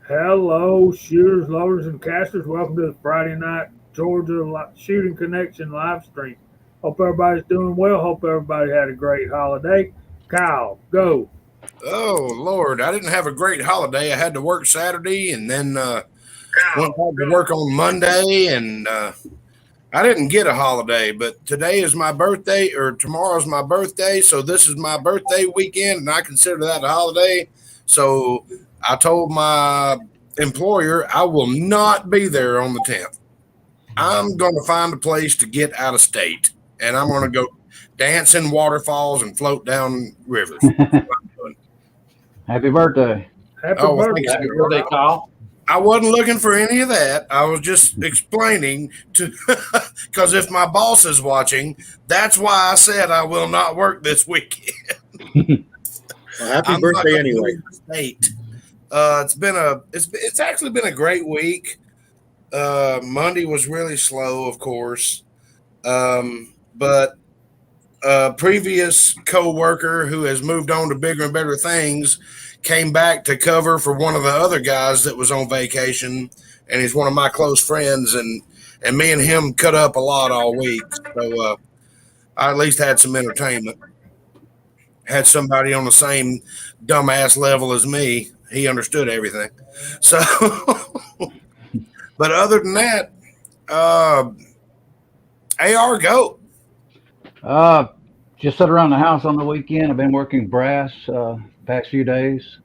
Hello, shooters, loaders, and casters. Welcome to the Friday night Georgia Shooting Connection live stream. Hope everybody's doing well. Hope everybody had a great holiday. Kyle, go. Oh Lord, I didn't have a great holiday. I had to work Saturday and then went Kyle, back to go. work on Monday, and I didn't get a holiday. But today is my birthday, or tomorrow's my birthday, so this is my birthday weekend, and I consider that a holiday. So I told my employer I will not be there on the 10th. I'm going to find a place to get out of state, and I'm going to go dance in waterfalls and float down rivers. Happy birthday. Happy Oh, well, birthday, thanks, Happy sir. birthday, Kyle. Kyle. I wasn't looking for any of that. I was just explaining to, because if my boss is watching, that's why I said I will not work this weekend. Well, happy I'm not birthday gonna anyway. leave the state. It's actually been a great week. Monday was really slow, of course, but previous co-worker who has moved on to bigger and better things came back to cover for one of the other guys that was on vacation, and he's one of my close friends, and me and him cut up a lot all week. So I at least had some entertainment. Had somebody on the same dumbass level as me. He understood everything. So, but other than that, uh, AR go. Uh, just sit around the house on the weekend. I've been working brass past few days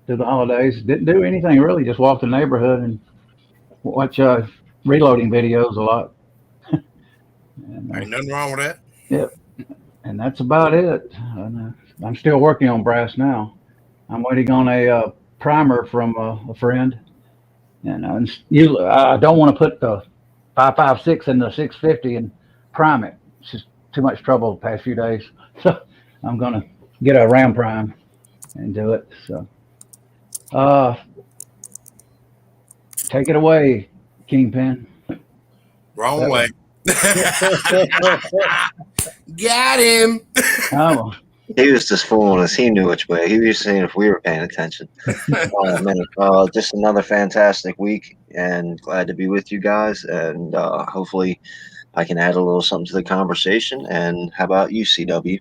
through the holidays. Didn't do anything really. Just walk the neighborhood and watch reloading videos a lot. And Ain't nothing wrong with that. yeah, and that's about it. And, I'm still working on brass now. I'm waiting on a primer from a friend, and usually I don't want to put the 5.56 in the 650 and prime it. It's just too much trouble the past few days. So I'm gonna get a ram prime and do it. So uh, take it away, Kingpin. Wrong That way. Well, Got him. oh, He was just fooling us. He knew which way. He was just saying if we were paying attention. Oh man, just another fantastic week, and glad to be with you guys. And hopefully, I can add a little something to the conversation. And how about you, CW?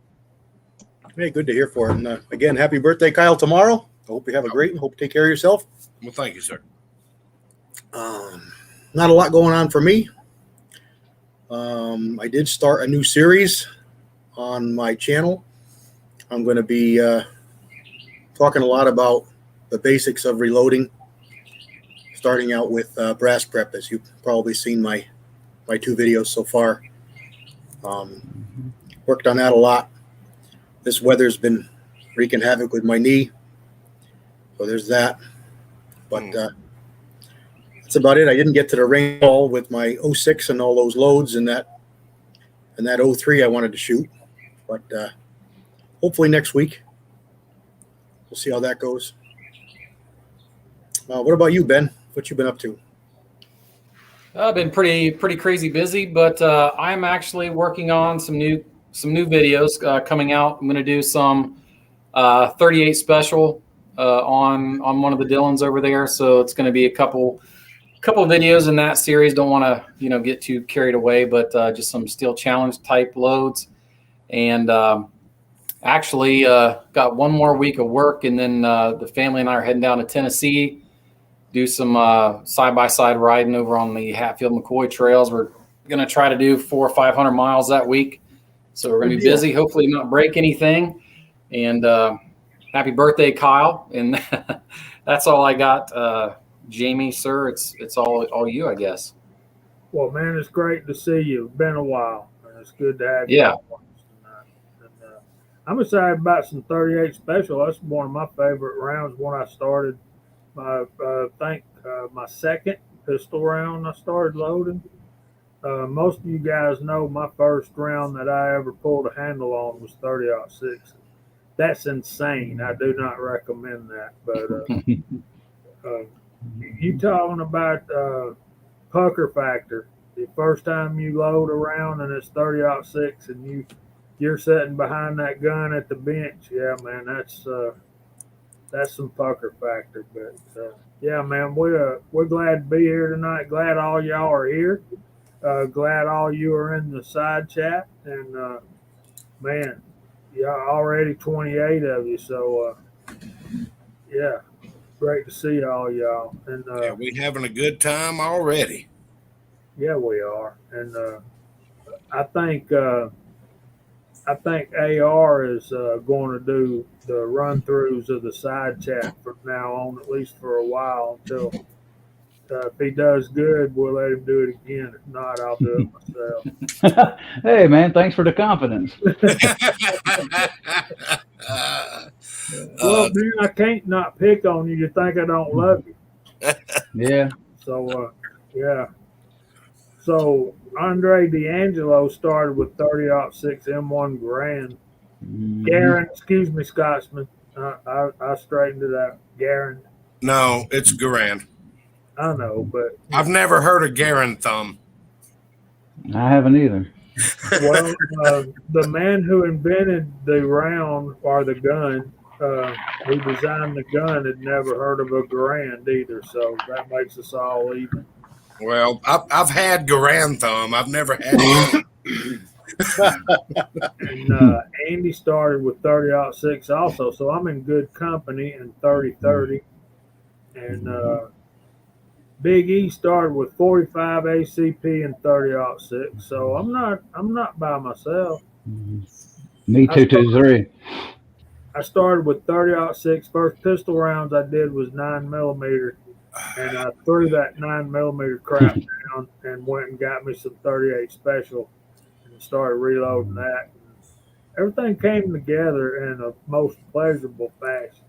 hey, good to hear for it. And again, happy birthday, Kyle, tomorrow. I hope you have a great and hope you take care of yourself. Well, thank you, sir. Not a lot going on for me. I did start a new series on my channel. I'm going to be talking a lot about the basics of reloading, starting out with brass prep, as you've probably seen my two videos so far. Worked on that a lot. This weather's been wreaking havoc with my knee, so there's that. But that's about it. I didn't get to the range all with my 06 and all those loads and that 03 I wanted to shoot, but hopefully next week. We'll see how that goes. What about you, Ben? What you been up to? I've been pretty crazy busy, but I'm actually working on some new videos coming out. I'm going to do some 38 special on one of the Dylans over there. So it's going to be a couple of videos in that series. Don't want to get too carried away, but just some steel challenge type loads, and actually got one more week of work, and then the family and I are heading down to Tennessee. Do some side-by-side riding over on the Hatfield McCoy trails. We're going to try to do 400 or 500 miles that week. So we're going to be busy, hopefully not break anything. And happy birthday, Kyle. And that's all I got. Jamie, sir, it's all you, I guess. Well, man, it's great to see you. It's been a while, and it's good to have you Yeah. on tonight. And, I'm excited about some 38 special. That's one of my favorite rounds. When I started my second pistol round I started loading. Most of you guys know my first round that I ever pulled a handle on was 30-06. That's insane. I do not recommend that. But you talking about pucker factor? The first time you load a round and it's 30-06 and you're sitting behind that gun at the bench, yeah, man, that's some pucker factor. But yeah, man, we're glad to be here tonight. Glad all y'all are here. Glad all you are in the side chat, and man, y'all already 28 of you. So yeah, great to see all y'all. And Yeah, we having a good time already. yeah, we are. And I think AR is going to do the run throughs of the side chat from now on, at least for a while, until if he does good, we'll let him do it again. If not, I'll do it myself. Hey, man, thanks for the confidence. Well, man, I can't not pick on you. You think I don't love you? Yeah. So yeah. So Andre D'Angelo started with 30-06 M1 Grand. Mhm. Garen, excuse me, Scotsman. I straightened it out. Garen. No, it's Garand. I know, but I've never heard of Garen Thumb. I haven't either. well, the man who invented the round or the gun, who designed the gun, had never heard of a Garand either. So that makes us all even. Well, I've had Garand Thumb. I've never had Garen. And Andy started with 30-06 also, so I'm in good company and 30-30. And Big E started with 45 ACP and 30-06, so I'm not by myself. Me too, 223. I started with 30-06. First pistol rounds I did was 9mm, and I threw that 9mm crap down and went and got me some 38 special and started reloading that. Everything came together in a most pleasurable fashion.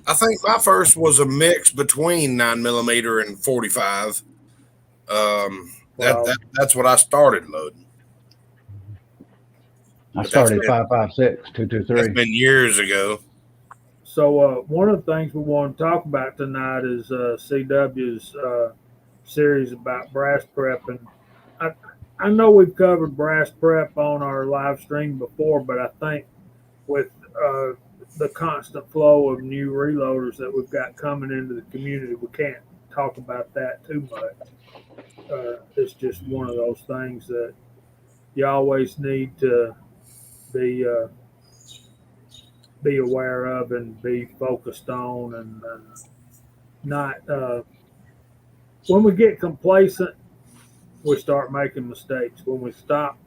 I think my first was a mix between 9mm and 45. Well, That's what I started loading. I But started that's 5.56, That's 223. been years ago. so one of the things we want to talk about tonight is CW's series about brass prep, and I know we've covered brass prep on our live stream before, but I think with the constant flow of new reloaders that we've got coming into the community, we can't talk about that too much. It's just one of those things that you always need to be aware of and be focused on, and not when we get complacent, we start making mistakes. When we stop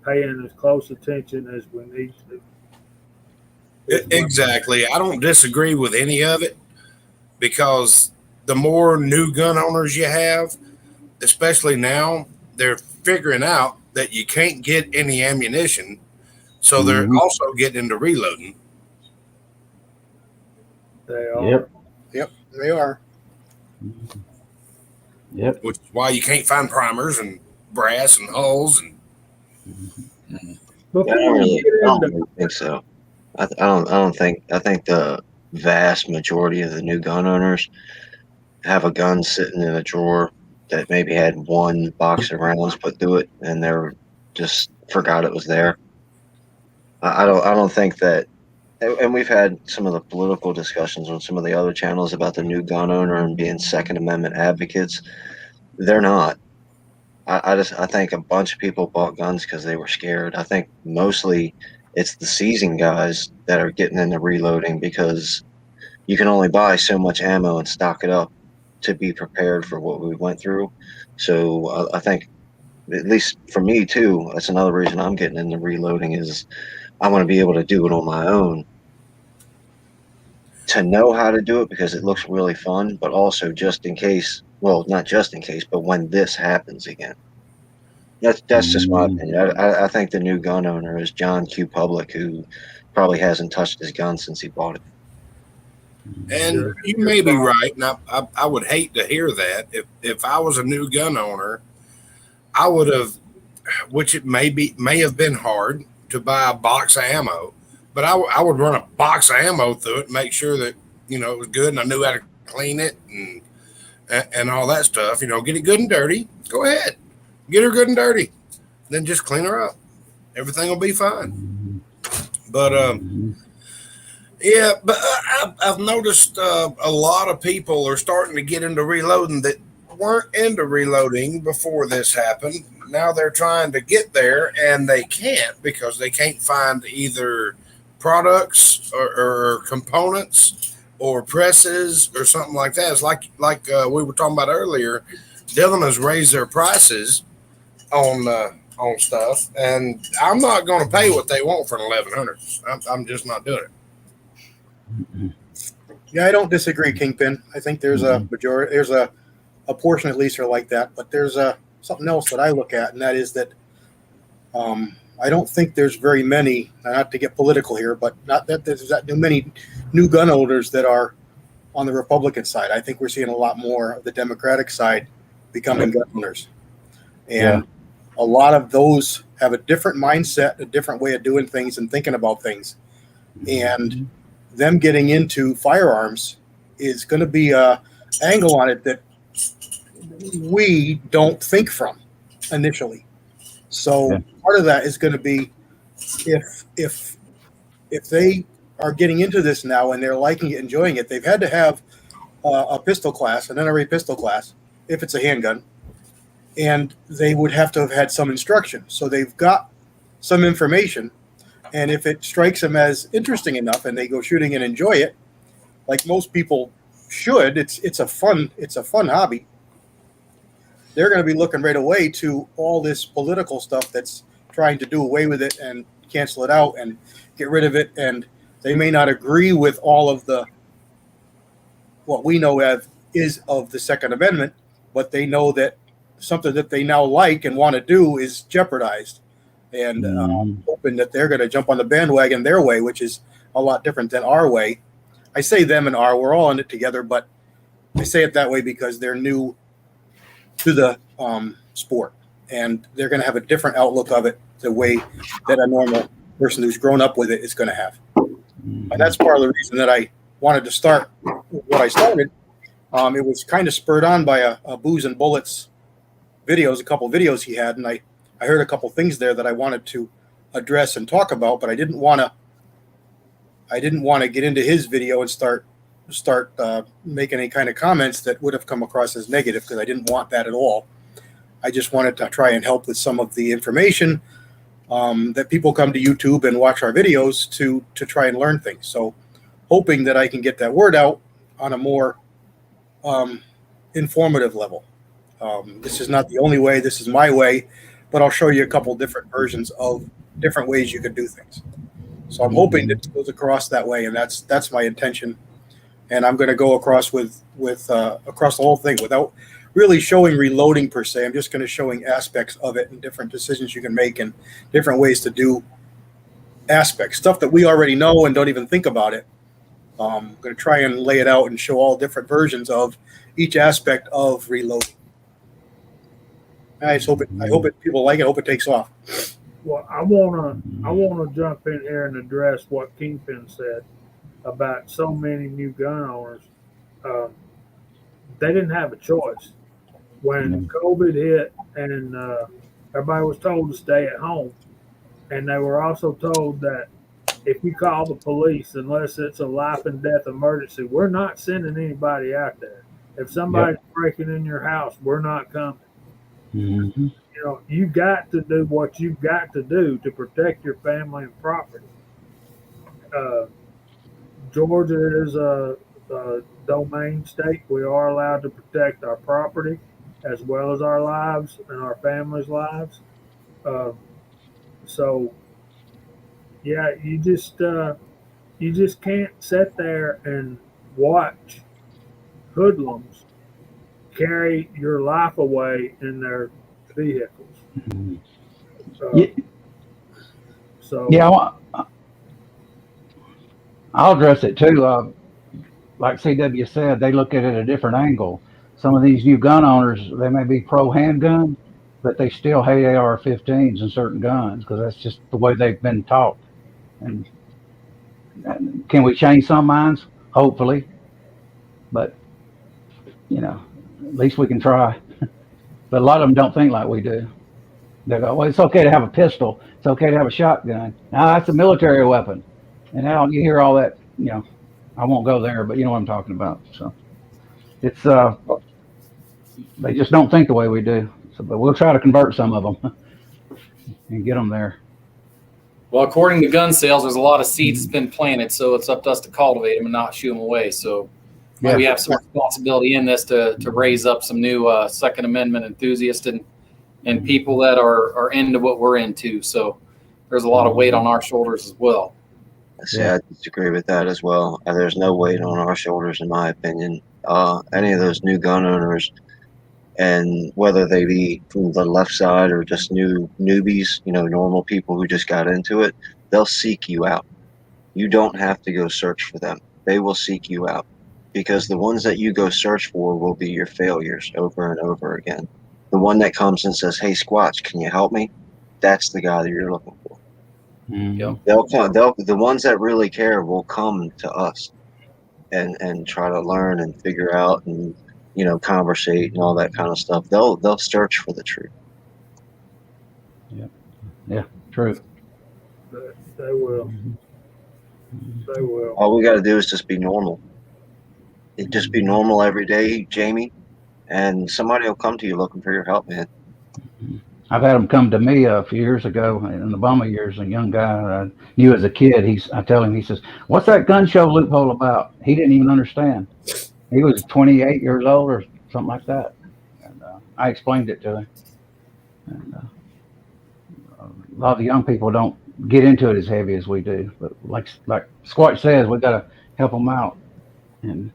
paying as close attention as we need to. Exactly. I don't disagree with any of it because the more new gun owners you have, especially now, they're figuring out that you can't get any ammunition. So they're Mhm. also getting into reloading. They are. Yep. Yep, they are. Yep. Which is why you can't find primers and brass and hulls. And I Before don't we really, get I don't into really think so. I don't think. I think the vast majority of the new gun owners have a gun sitting in a drawer that maybe had one box of rounds put through it, and they're just forgot it was there. I don't think that. And we've had some of the political discussions on some of the other channels about the new gun owner and being Second Amendment advocates. They're not. I think a bunch of people bought guns because they were scared. I think mostly it's the seasoned guys that are getting into reloading because you can only buy so much ammo and stock it up to be prepared for what we went through. So I think, at least for me too, that's another reason I'm getting into reloading is I want to be able to do it on my own. To know how to do it because it looks really fun, but also just in case, well, not just in case, but when this happens again. That's just my opinion. I think the new gun owner is John Q. Public, who probably hasn't touched his gun since he bought it. and you may be right, and I would hate to hear that. If I was a new gun owner, I would have, which it may have been hard to buy a box of ammo, but I would run a box of ammo through it and make sure that it was good and I knew how to clean it and all that stuff. Get it good and dirty. Go ahead, get her good and dirty, then just clean her up. Everything will be fine. But Yeah, but I've noticed a lot of people are starting to get into reloading that weren't into reloading before this happened. Now they're trying to get there and they can't because they can't find either products or components or presses or something like that. It's like we were talking about earlier. Dylan has raised their prices on stuff, and I'm not going to pay what they want for an 1100. I'm just not doing it. Yeah, I don't disagree, Kingpin. I think there's a majority, there's a portion at least are like that, but there's something else that I look at, and that is that I don't think there's very many, not to get political here, but not that there's that many new gun owners that are on the Republican side. I think we're seeing a lot more of the Democratic side becoming gun owners. And a lot of those have a different mindset, a different way of doing things and thinking about things. And them getting into firearms is going to be a angle on it that we don't think from initially. So part of that is going to be if they are getting into this now and they're liking it, enjoying it, they've had to have a pistol class, an NRA pistol class, if it's a handgun, and they would have to have had some instruction. So they've got some information, and if it strikes them as interesting enough and they go shooting and enjoy it, like most people should, it's a fun hobby. They're going to be looking right away to all this political stuff that's trying to do away with it and cancel it out and get rid of it. And they may not agree with all of what we know is of the Second Amendment, but they know that something that they now like and want to do is jeopardized. And I'm hoping that they're going to jump on the bandwagon their way, which is a lot different than our way. I say them and our, we're all in it together, but I say it that way because they're new to the sport, and they're going to have a different outlook of it the way that a normal person who's grown up with it is going to have. And that's part of the reason that I wanted to start what I started. It was kind of spurred on by a Booze and Bullets videos, a couple videos he had, and I heard a couple things there that I wanted to address and talk about, but I didn't want to get into his video and start making any kind of comments that would have come across as negative, because I didn't want that at all. I just wanted to try and help with some of the information that people come to YouTube and watch our videos to try and learn things. So hoping that I can get that word out on a more informative level. This is not the only way. This is my way, but I'll show you a couple different versions of different ways you could do things. So I'm hoping that it goes across that way, and that's my intention. And I'm going to go across with across the whole thing without really showing reloading per se. I'm just going to showing aspects of it and different decisions you can make and different ways to do aspects, stuff that we already know and don't even think about it. I'm going to try and lay it out and show all different versions of each aspect of reloading. I hope people like it. I hope it takes off. Well, I wanna jump in here and address what Kingpin said about so many new gun owners. They didn't have a choice when COVID hit, and everybody was told to stay at home, and they were also told that if you call the police, unless it's a life and death emergency, we're not sending anybody out there. If somebody's breaking in your house, we're not coming. Mm-hmm. You know, you got to do what you've got to do to protect your family and property. Georgia is a domain state. We are allowed to protect our property as well as our lives and our families' lives. So, yeah, you just can't sit there and watch hoodlums carry your life away in their vehicles. I'll address it too. Like CW said, they look at it a different angle. Some of these new gun owners, they may be pro handgun, but they still hate AR-15s and certain guns because that's just the way they've been taught. And can we change some minds? Hopefully, but at least we can try. But a lot of them don't think like we do. They go, well, it's okay to have a pistol. It's okay to have a shotgun. Now that's a military weapon. And now you hear all that I won't go there, but you know what I'm talking about. So it's they just don't think the way we do. So, but we'll try to convert some of them and get them there. Well, according to gun sales, there's a lot of seeds that's been planted, so it's up to us to cultivate them and not shoo them away. So Yeah. we have some responsibility in this to raise up some new Second Amendment enthusiasts and people that are into what we're into. So there's a lot of weight on our shoulders as well. See, I disagree with that as well. There's no weight on our shoulders, in my opinion. Any of those new gun owners, and whether they be from the left side or just newbies, normal people who just got into it, they'll seek you out. You don't have to go search for them. They will seek you out, because the ones that you go search for will be your failures over and over again. The one that comes and says, "Hey, Squatch, can you help me?" That's the guy that you're looking for. Mhm. Yep. The ones that really care will come to us and try to learn and figure out and conversate and all that kind of stuff. They'll search for the truth. Yeah, true. They will. They will. All we got to do is just be normal. Just be normal every day, Jamie, and somebody will come to you looking for your help, man. I've had him come to me a few years ago in the Obama years. A young guy I knew as a kid. I tell him, he says, "What's that gun show loophole about?" He didn't even understand. He was 28 years old or something like that. And I explained it to him. And a lot of the young people don't get into it as heavy as we do. But like Squatch says, we got to help them out and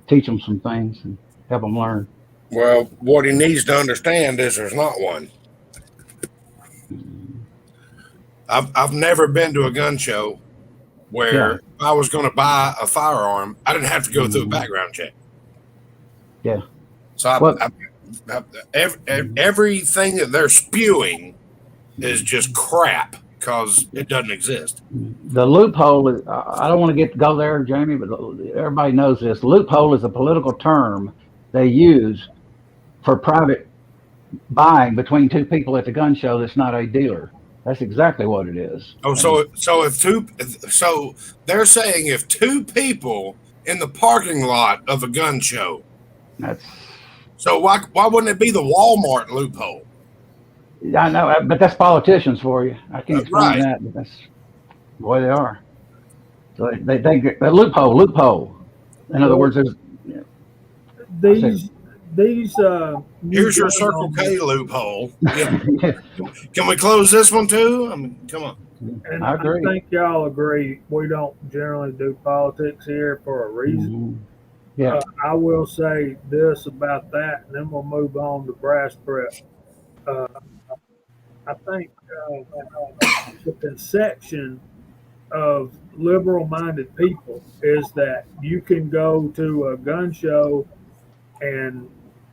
teach them some things and help them learn. Well, what he needs to understand is there's not one. I've never been to a gun show where if I was going to buy a firearm, I didn't have to go through a background check. Yeah. So everything that they're spewing is just crap because it doesn't exist. The loophole is, I don't want to go there, Jamie, but everybody knows this. Loophole is a political term they use for private buying between two people at the gun show that's not a dealer. That's exactly what it is. Oh, so they're saying if two people in the parking lot of a gun show, so why wouldn't it be the Walmart loophole? I know, but that's politicians for you. I can't explain that, but that's the way they are. So they get a loophole. In other words, these here's your Circle K loophole. Yeah. Can we close this one too? I mean, come on. And I agree. I think y'all agree we don't generally do politics here for a reason. Yeah. I will say this about that, and then we'll move on to brass prep. I think the conception of liberal-minded people is that you can go to a gun show and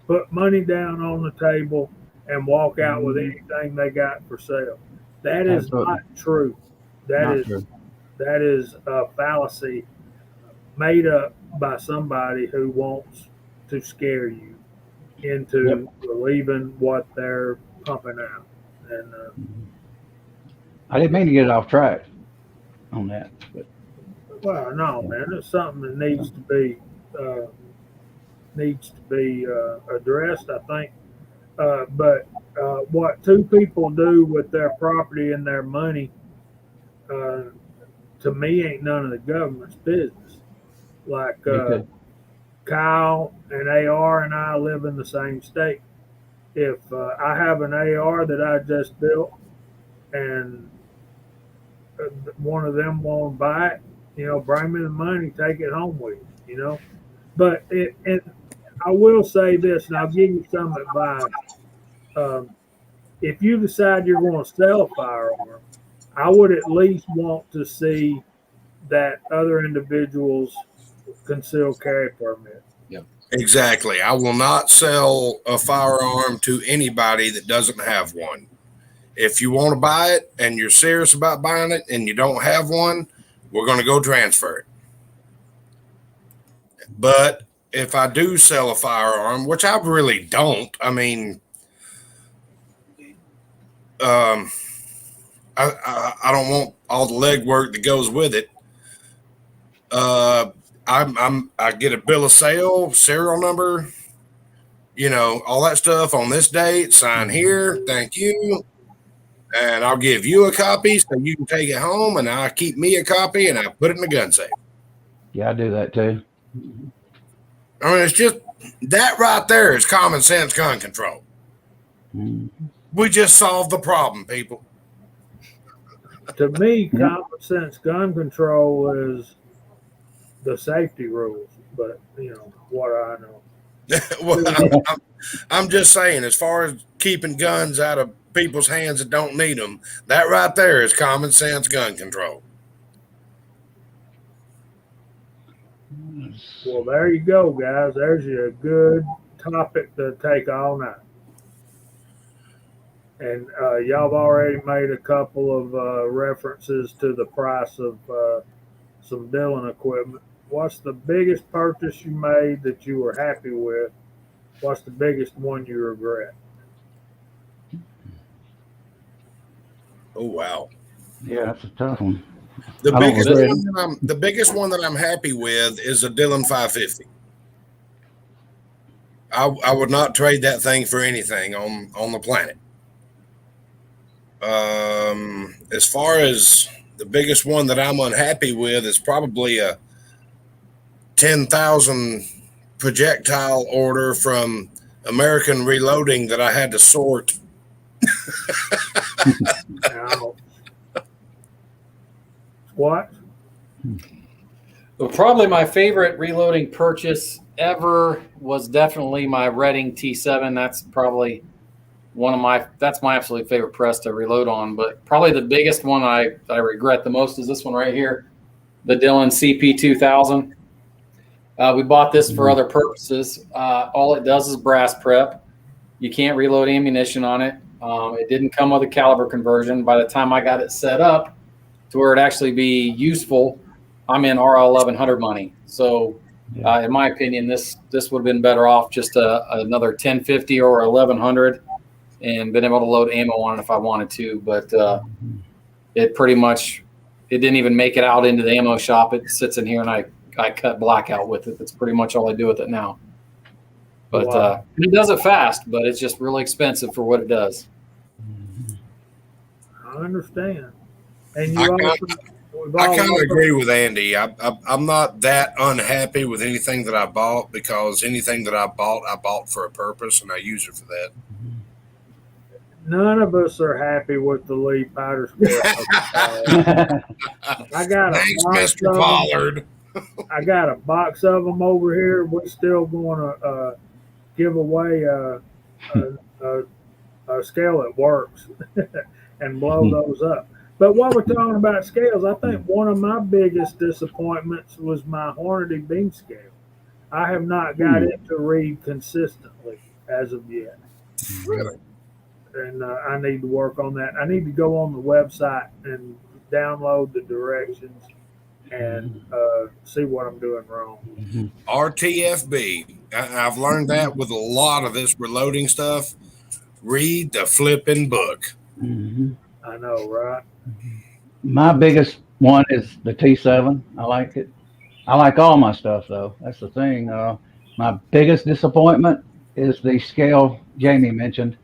put money down on the table and walk out with anything they got for sale. That is not true. That is a fallacy made up by somebody who wants to scare you into believing what they're pumping out. And I didn't mean to get it off track on that. But. Well, no, man, it's something that needs to be addressed, I think. But what two people do with their property and their money, to me, ain't none of the government's business. Like Kyle and AR and I live in the same state. If I have an AR that I just built and one of them won't buy it, bring me the money, take it home with you, But I will say this, and I'll give you some advice. If you decide you're going to sell a firearm, I would at least want to see that other individuals concealed carry permit. Yeah, exactly. I will not sell a firearm to anybody that doesn't have one. If you want to buy it and you're serious about buying it and you don't have one, we're going to go transfer it. But if I do sell a firearm, which I really don't, I mean, I don't want all the legwork that goes with it. I get a bill of sale, serial number, all that stuff on this date, sign here, thank you. And I'll give you a copy so you can take it home, and I keep me a copy and I put it in the gun safe. Yeah, I do that too. I mean, it's just that right there is common sense gun control. We just solved the problem, people. To me, common sense gun control is the safety rules, but what I know. Well, I'm just saying, as far as keeping guns out of people's hands that don't need them, that right there is common sense gun control. Well, there you go, guys. There's a good topic to take all night. And y'all have already made a couple of references to the price of some Dillon equipment. What's the biggest purchase you made that you were happy with? What's the biggest one you regret? Oh, wow. Yeah, that's a tough one. The biggest one that I'm happy with is a Dillon 550. I would not trade that thing for anything on the planet. As far as the biggest one that I'm unhappy with is probably a 10,000 projectile order from American Reloading that I had to sort. What? Well, probably my favorite reloading purchase ever was definitely my Redding T7. That's probably that's my absolute favorite press to reload on. But probably the biggest one I regret the most is this one right here, the Dillon CP2000. We bought this for other purposes. All it does is brass prep. You can't reload ammunition on it. It didn't come with a caliber conversion. By the time I got it set up to where it actually be useful, I'm in RL 1100 money. So, in my opinion, this would have been better off just another 1050 or 1100, and been able to load ammo on it if I wanted to. But it didn't even make it out into the ammo shop. It sits in here, and I cut blackout with it. That's pretty much all I do with it now. But it does it fast, but it's just really expensive for what it does. I understand. And I kind of agree with Andy. I'm not that unhappy with anything that I bought, because anything that I bought for a purpose, and I use it for that. None of us are happy with the Lee powder scale. I got Thanks, Mr. Pollard. I got a box of them over here. We're still going to give away a scale that works and blow those up. But while we're talking about scales, I think one of my biggest disappointments was my Hornady beam scale. I have not got it to read consistently as of yet. Really? And I need to work on that. I need to go on the website and download the directions and see what I'm doing wrong. RTFB. I've learned that with a lot of this reloading stuff. Read the flipping book. I know, right? My biggest one is the T7. I like it. I like all my stuff, though. That's the thing. My biggest disappointment is the scale Jamie mentioned.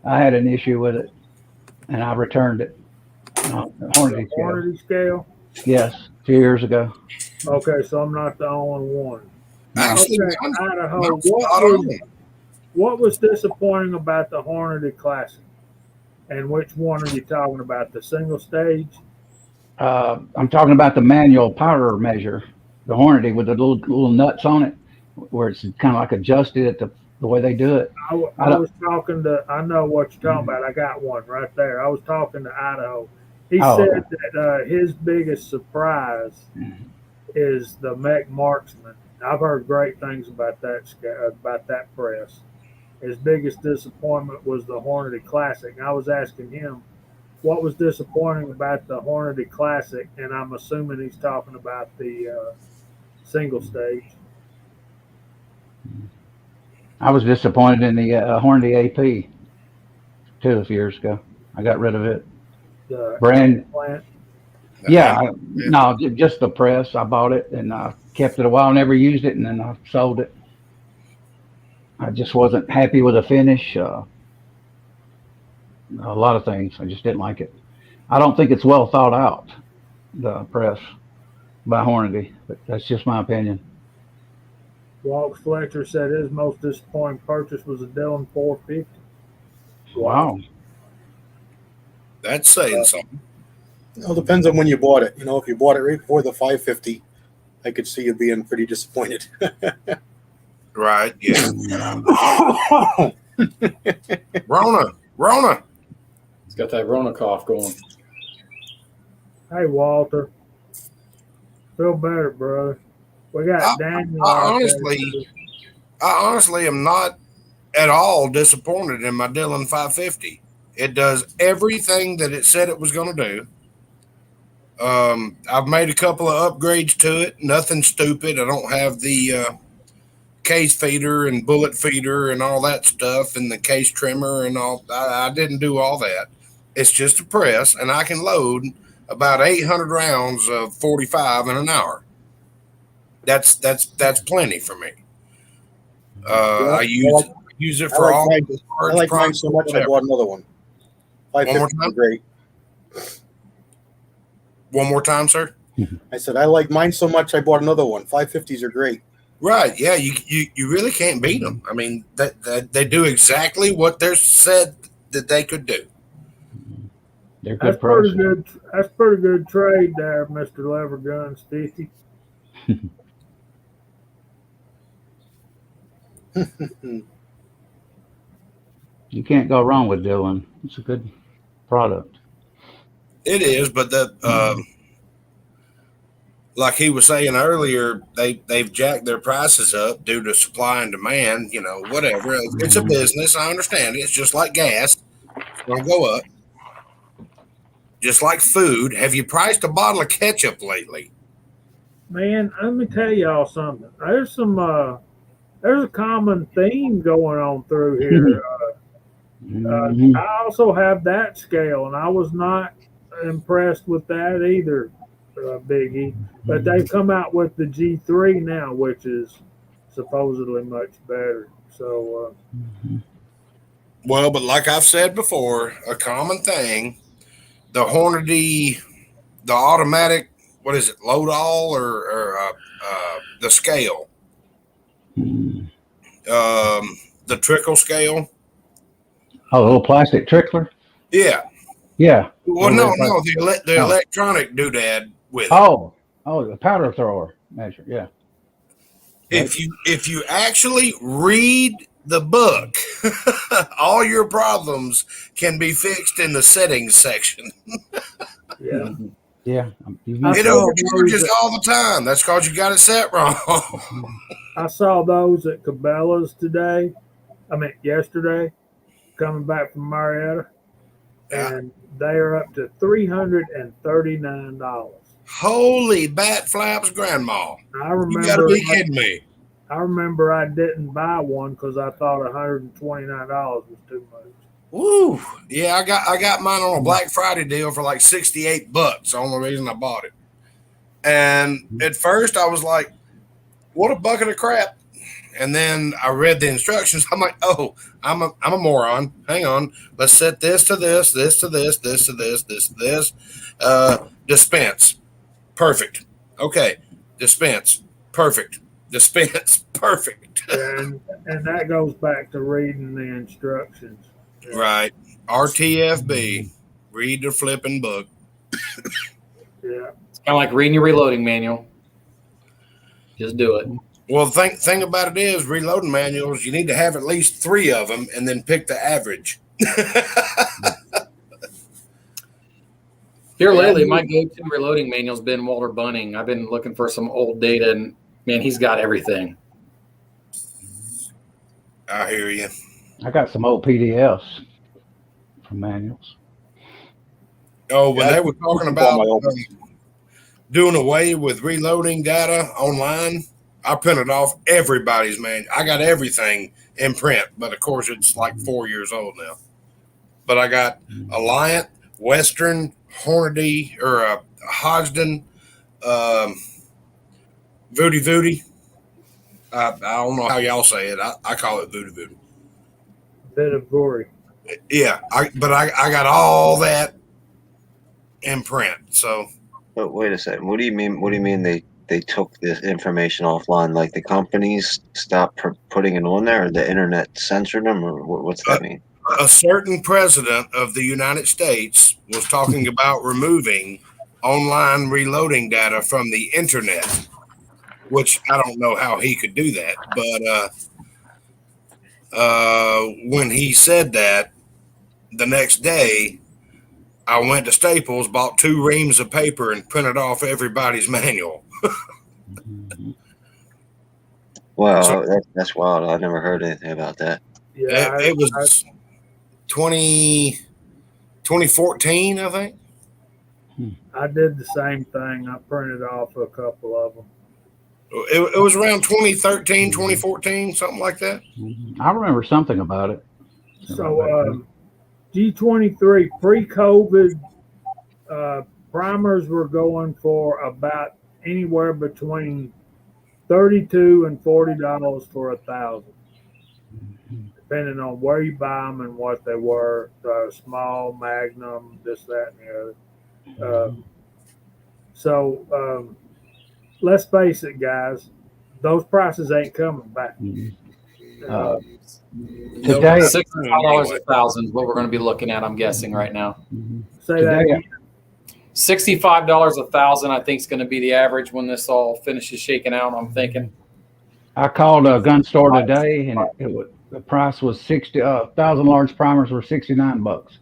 I had an issue with it, and I returned it. Hornady scale? Yes, a few years ago. Okay, so I'm not the only one. Actually, okay, Idaho, what was disappointing about the Hornady Classic? And which one are you talking about? The single stage? I'm talking about the manual powder measure, the Hornady with the little nuts on it, where it's kind of like adjusted at the way they do it. I was talking to, I know what you're talking about. I got one right there. I was talking to Idaho. He said that his biggest surprise is the Mech Marksman. I've heard great things about that press. His biggest disappointment was the Hornady Classic. And I was asking him what was disappointing about the Hornady Classic, and I'm assuming he's talking about the single stage. I was disappointed in the Hornady AP too a few years ago. I got rid of it. The Brand. plant. Yeah, no, just the press. I bought it and I kept it a while, never used it, and then I sold it. I just wasn't happy with the finish. A lot of things. I just didn't like it. I don't think it's well thought out, the press by Hornady, but that's just my opinion. Walks Fletcher said his most disappointing purchase was a Dillon 450. Wow. That's saying something. It depends on when you bought it. You know, if you bought it right before the 550, I could see you being pretty disappointed. Right, yeah. Rona. He's got that Rona cough going. Hey, Walter. Feel better, brother. We got Daniel. I honestly am not at all disappointed in my Dillon 550. It does everything that it said it was going to do. I've made a couple of upgrades to it. Nothing stupid. I don't have the case feeder and bullet feeder and all that stuff and the case trimmer and all. I didn't do all that. It's just a press, and I can load about 800 rounds of 45 in an hour. That's plenty for me. I use it for all. I like mine so much. I bought another one. 550 are great. One more time, sir. I said I like mine so much. I bought another one. 550s are great. Right? Yeah. You really can't beat them. I mean, that they do exactly what they're said that they could do. They're good. That's pretty good trade there, Mr. Levergun, Stevie. You can't go wrong with Dillon. It's a good product. It is, but like he was saying earlier, they've jacked their prices up due to supply and demand. You know, whatever. It's a business. I understand it. It's just like gas. It's going to go up. Just like food. Have you priced a bottle of ketchup lately? Man, let me tell y'all something. There's a common theme going on through here. I also have that scale, and I was not impressed with that either, Biggie. But they've come out with the G3 now, which is supposedly much better. So, well, but like I've said before, a common thing, the Hornady, the automatic, what is it, load all or the scale, the trickle scale. Oh, a little plastic trickler. Yeah. Yeah. Well, no, the electronic doodad with it. Oh, the powder thrower measure. Yeah. If you actually read the book, all your problems can be fixed in the settings section. Yeah. Yeah. It overcharges all the time. That's because you got it set wrong. I saw those at Cabela's yesterday, coming back from Marietta, and they are up to $339. Holy bat flaps, Grandma! I remember. You gotta be kidding me. I remember I didn't buy one because I thought $129 was too much. Woo! Yeah, I got mine on a Black Friday deal for like $68. The only reason I bought it. And at first I was like, "What a bucket of crap!" And then I read the instructions. I'm like, "Oh, I'm a moron. Hang on. Let's set this to this, this to this, this to this, this to this. Dispense, perfect. Okay, dispense, perfect. Dispense, perfect." And that goes back to reading the instructions. Yeah. Right. RTFB. Read the flipping book. Yeah. It's kind of like reading your reloading manual. Just do it. Well, the thing about it is, reloading manuals, you need to have at least 3 of them and then pick the average. Here lately, my go-to reloading manual's been Walter Bunning. I've been looking for some old data, and man, he's got everything. I hear you. I got some old PDFs from manuals. Oh, when they were talking about doing away with reloading data online, I printed off everybody's manual. I got everything in print, but of course it's like 4 years old now. But I got Alliant, Western, Hornady, or Hodgdon, Voody Voody. I don't know how y'all say it. I call it Voody Voody. Bit of gory. Yeah, I got all that in print. So, But wait a second. What do you mean? What do you mean they took this information offline? Like the companies stopped putting it on there, or the internet censored them, or what's that mean? a certain president of the United States was talking about removing online reloading data from the internet, which I don't know how he could do that. But when he said that, the next day, I went to Staples, bought 2 reams of paper, and printed off everybody's manual. Wow, So- that's wild. I never heard anything about that. Yeah, It was 2014, I think. I did the same thing. I printed off a couple of them. It was around 2013, 2014, something like that. I remember something about it. So G23 pre-COVID primers were going for about anywhere between $32 and $40 for 1,000, depending on where you buy them and what they were. Small, Magnum, this, that, and the other. So let's face it, guys. Those prices ain't coming back. Today, $65 a thousand. What we're going to be looking at, I'm guessing right now. Say that Today- again. $65 a thousand, I think, is going to be the average when this all finishes shaking out. I'm thinking. I called a gun store today, and the price was 60. 1,000 large primers were $69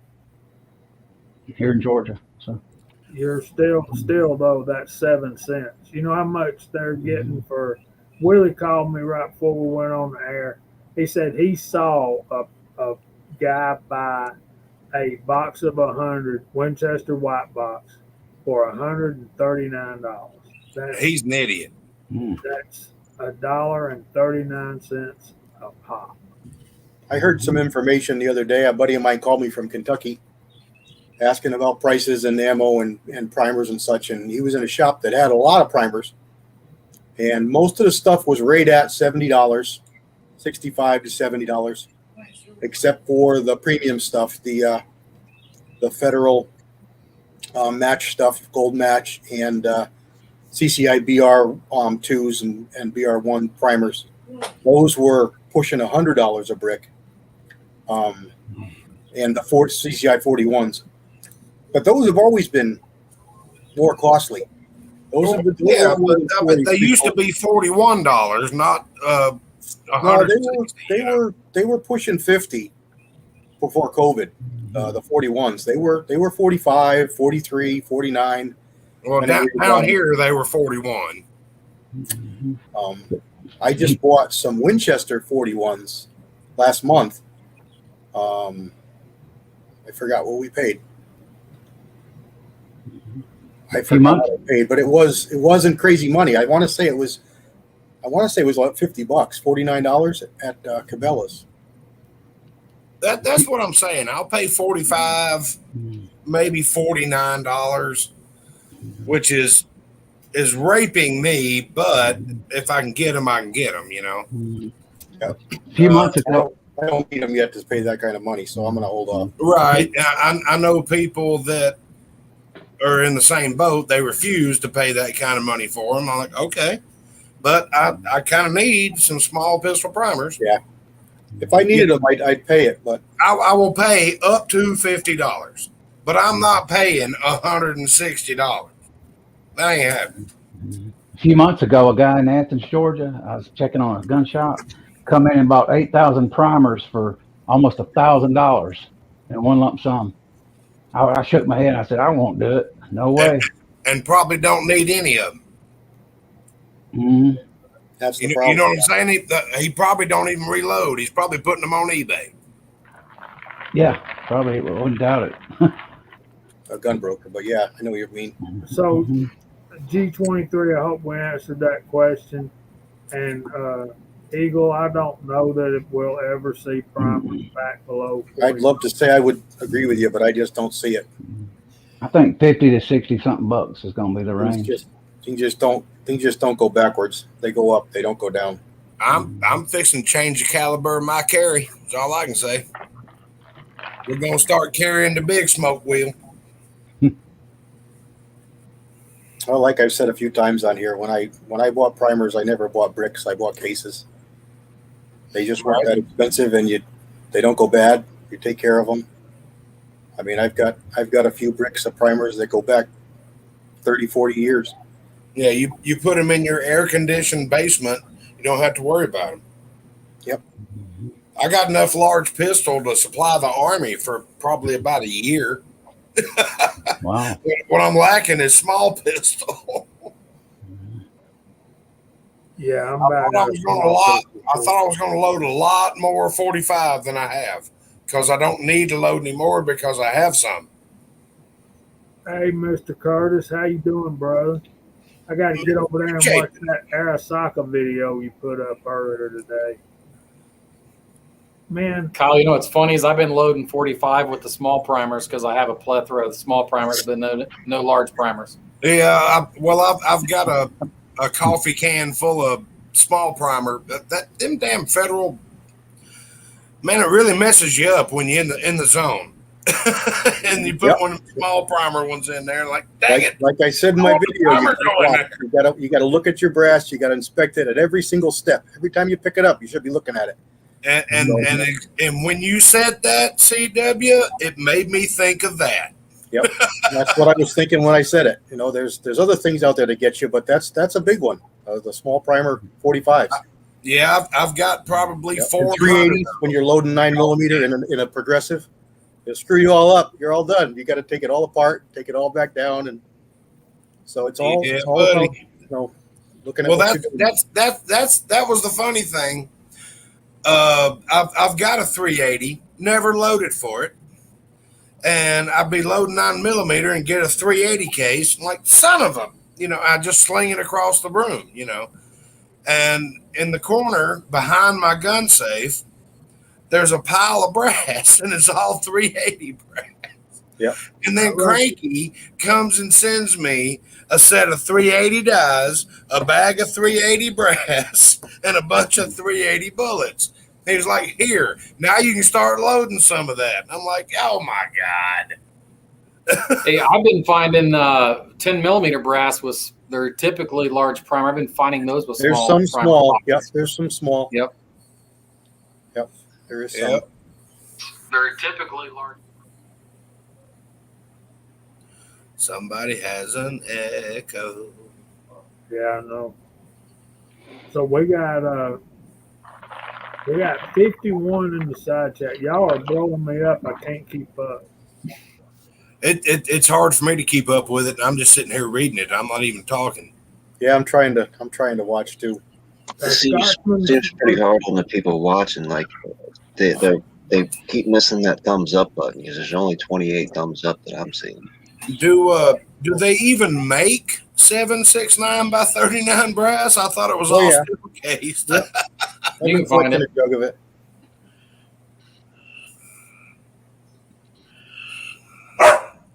here in Georgia. So You're still though that's 7 cents. You know how much they're getting for? Willie called me right before we went on the air. He said he saw a guy buy a box of 100 Winchester white box for $139. He's an idiot. That's $1.39 a pop. I heard some information the other day. A buddy of mine called me from Kentucky asking about prices and ammo and primers and such. And he was in a shop that had a lot of primers. And most of the stuff was right at $70, $65 to $70, except for the premium stuff, the federal match stuff, gold match, and CCI BR 2s and BR 1 primers. Those were pushing $100 a brick. And the CCI 41s. But those have always been more costly. Those have been, Yeah, but they used to be $41, not no, they were pushing 50 before COVID. The 41s, they were 45, 43, 49. Well, down here they were 41. I just bought some Winchester 41s last month. I forgot what we paid. I forgot what I paid, but it wasn't crazy money. I want to say it was like $50, $49 at Cabela's. That's what I'm saying. I'll pay $45, maybe $49, which is raping me. But if I can get them, I can get them. You know. Yeah. a few months ago, I don't need them yet to pay that kind of money, so I'm going to hold off. Right. I know people that are in the same boat. They refuse to pay that kind of money for them. I'm like, okay, but I kind of need some small pistol primers. Yeah. If I needed them, I'd pay it, but I will pay up to $50, but I'm not paying $160. That ain't happening. a few months ago, a guy in Athens, Georgia, I was checking on a gun shop, come in and bought 8,000 primers for almost $1,000 in one lump sum. I shook my head. I said, I won't do it. No way. And probably don't need any of them. Mm-hmm. that's the You problem. know what I'm saying? He probably don't even reload. He's probably putting them on eBay. Yeah, probably wouldn't doubt it. A gun broker, but yeah, I know what you mean. So G23, I hope we answered that question. And Eagle, I don't know that it will ever see primers back below 40. I'd love to say I would agree with you, but I just don't see it. I think 50 to 60 something bucks is going to be the range. Things just don't go backwards. They go up. They don't go down. I'm fixing to change the caliber of my carry. That's all I can say. We're gonna start carrying the big smoke wheel. Well, like I've said a few times on here, when I bought primers, I never bought bricks. I bought cases. They just weren't that expensive, and they don't go bad. You take care of them. I mean, I've got a few bricks of primers that go back 30, 40 years. Yeah, you put them in your air conditioned basement. You don't have to worry about them. Yep. I got enough large pistol to supply the Army for probably about a year. Wow. What I'm lacking is small pistol. Yeah, I thought I was going to load a lot more 45 than I have because I don't need to load anymore because I have some. Hey, Mr. Curtis, how you doing, brother? I got to get over there and watch that Arasaka video you put up earlier today. Man, Kyle, you know what's funny is I've been loading 45 with the small primers because I have a plethora of the small primers, but no large primers. Yeah, I've got a coffee can full of small primer. Them damn Federal, man, it really messes you up when you're in the zone. And you put one of the small primer ones in there, like dang it. Like I said in my video, you got to look at your brass. You got to inspect it at every single step. Every time you pick it up, you should be looking at it. And when you said that, CW, it made me think of that. Yep, that's what I was thinking when I said it. You know, there's other things out there to get you, but that's a big one. The small primer 45s. Yeah, I've got probably 400. 380s when you're loading 9mm in a progressive. They'll screw you all up. You're all done. You got to take it all apart, take it all back down, and so it's all about, looking at. Well, that was the funny thing. I've got a 380, never loaded for it, and I'd be loading 9mm and get a 380 case. I'm like, son of a, I just sling it across the room, and in the corner behind my gun safe, there's a pile of brass, and it's all 380 brass. Yeah. And then Cranky comes and sends me a set of 380 dies, a bag of 380 brass, and a bunch of 380 bullets. He was like, here, now you can start loading some of that. I'm like, oh my God. Hey, I've been finding 10mm brass they're typically large primer. I've been finding those with there's small. There's some small. Yep. There's some small. Yep. There is some. Yep. They're typically large. Somebody has an echo. yeah, I know. So we got 51 in the side chat. Y'all are blowing me up. I can't keep up. It's hard for me to keep up with it. I'm just sitting here reading it. I'm not even talking. Yeah, I'm trying to watch too. It seems pretty hard on the people watching. Like they keep missing that thumbs up button because there's only 28 thumbs up that I'm seeing. Do they even make 769 by 39 brass? I thought it was all steel cased. Yep. You can find it. A jug of it.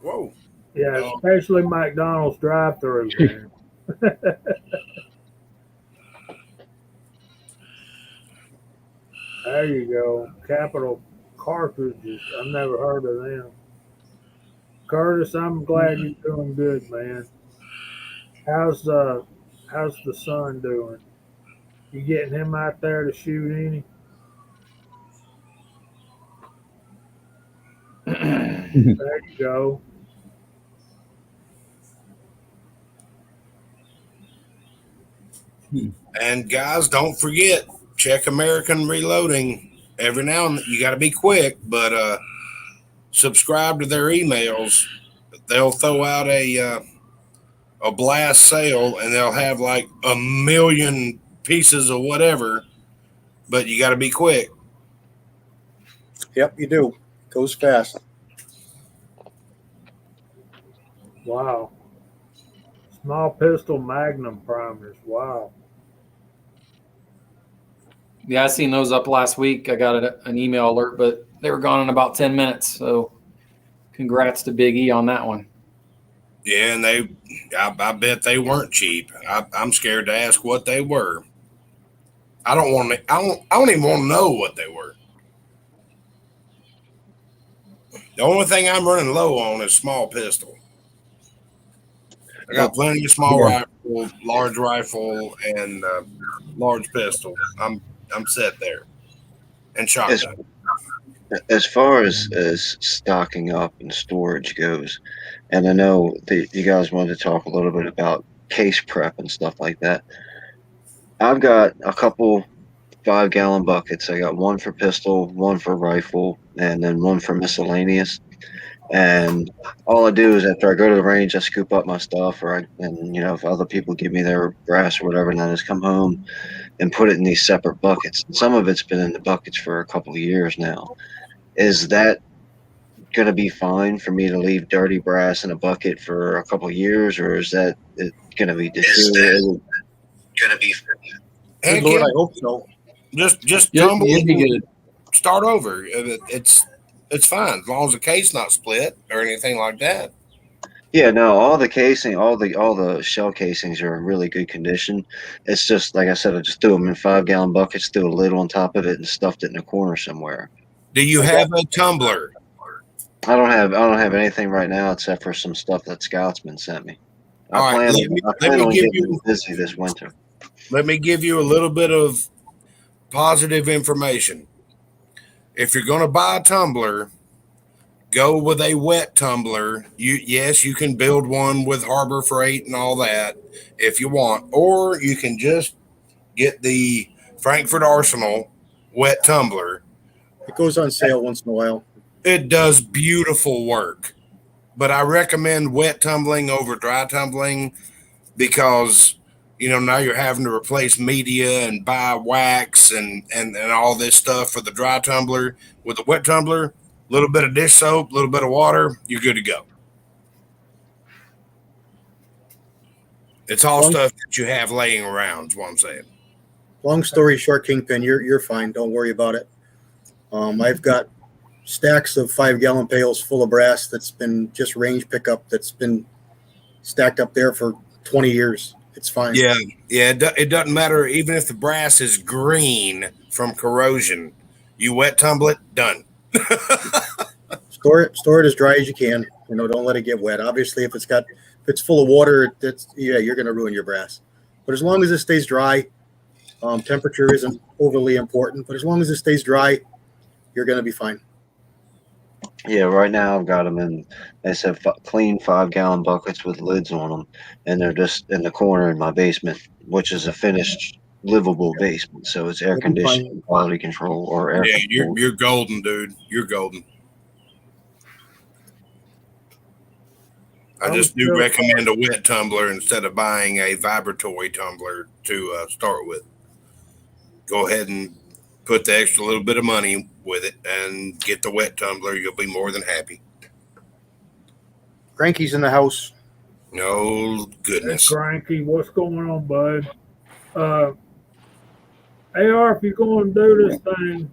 Whoa. Yeah, especially McDonald's drive-through. There you go. Capital cartridges. I've never heard of them. Curtis, I'm glad you're doing good, man. How's the son doing? You getting him out there to shoot any? There you go. And guys, don't forget, check American Reloading every now and then. You got to be quick, but subscribe to their emails. They'll throw out a blast sale, and they'll have like 1 million pieces of whatever, but you got to be quick. Yep, you do. Goes fast. Wow. Small pistol Magnum primers. Wow. Yeah, I seen those up last week. I got an email alert, but they were gone in about 10 minutes. So congrats to Big E on that one. Yeah, and I bet they weren't cheap. I'm scared to ask what they were. I don't want to. I don't even want to know what they were. The only thing I'm running low on is small pistol. I got plenty of small Yeah. rifle, large rifle, and large pistol. I'm set there, and As shotgun. as far as stocking up and storage goes, and I know that you guys wanted to talk a little bit about case prep and stuff like that. I've got a couple 5-gallon buckets. I got one for pistol, one for rifle, and then one for miscellaneous. And all I do is after I go to the range, I scoop up my stuff, and if other people give me their brass or whatever, then I just come home and put it in these separate buckets. And some of it's been in the buckets for a couple of years now. Is that going to be fine for me to leave dirty brass in a bucket for a couple of years, or is that going to be deteriorated? Going to be. Heck Good Lord, yeah, I hope so. just You'll, tumble you'll be and good. start over. It's fine as long as the case not split or anything like that. Yeah, no, all the casing, all the shell casings are in really good condition. It's just like I said, I just threw them in 5-gallon buckets, threw a lid on top of it, and stuffed it in a corner somewhere. Do you have a tumbler? I don't have anything right now except for some stuff that Scotsman sent me. I All right, plan let me on give getting you busy this winter. let me give you a little bit of positive information. If you're going to buy a tumbler, go with a wet tumbler. Yes, you can build one with Harbor Freight and all that if you want, or you can just get the Frankfurt Arsenal wet tumbler. It goes on sale once in a while. It does beautiful work, but I recommend wet tumbling over dry tumbling because now you're having to replace media and buy wax and all this stuff for the dry tumbler. With the wet tumbler, a little bit of dish soap, a little bit of water, you're good to go. It's all Long, stuff that you have laying around is what I'm saying. long story short, Kingpin, you're fine. Don't worry about it. I've got stacks of 5-gallon pails full of brass that's been just range pickup that's been stacked up there for 20 years. It's fine. Yeah, it doesn't matter even if the brass is green from corrosion. You wet tumble it, done. Store it as dry as you can. Don't let it get wet. Obviously, if it's full of water, you're going to ruin your brass. But as long as it stays dry, temperature isn't overly important. But as long as it stays dry, you're going to be fine. Yeah, right now I've got them in. They said clean 5-gallon buckets with lids on them, and they're just in the corner in my basement, which is a finished, livable basement. So it's air You'll be fine. conditioning, quality control, or air Yeah, control. you're golden, dude. You're golden. I just do recommend a wet tumbler instead of buying a vibratory tumbler to start with. Go ahead and put the extra little bit of money with it and get the wet tumbler. You'll be more than happy. Cranky's in the house. No Hey, goodness. Cranky, what's going on, bud? AR, if you're going to do this thing,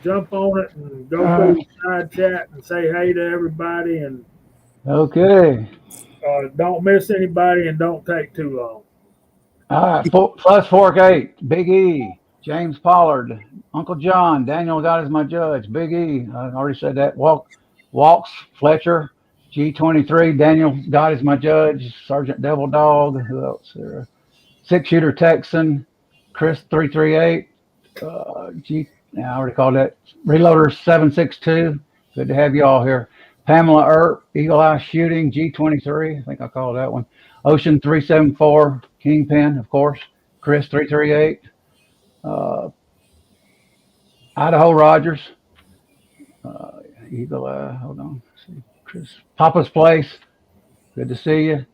jump on it and go through the side chat and say hey to everybody, and Okay. don't miss anybody and don't take too long. All right. Plus Fork 8, Big E, James Pollard, Uncle John, Daniel God is my judge, Big E. I already said that. Walks, Fletcher, G23, Daniel God is my judge, Sergeant Devil Dog. Who else there? 6-shooter Texan, Chris 338, I already called that. Reloader 762. Good to have you all here. Pamela Earp, Eagle Eye Shooting, G23. I think I called that one. Ocean 374, Kingpin, of course. Chris 338. Idaho Rogers. Eagle Eye, hold on. Let's see. Chris. Papa's Place. Good to see you.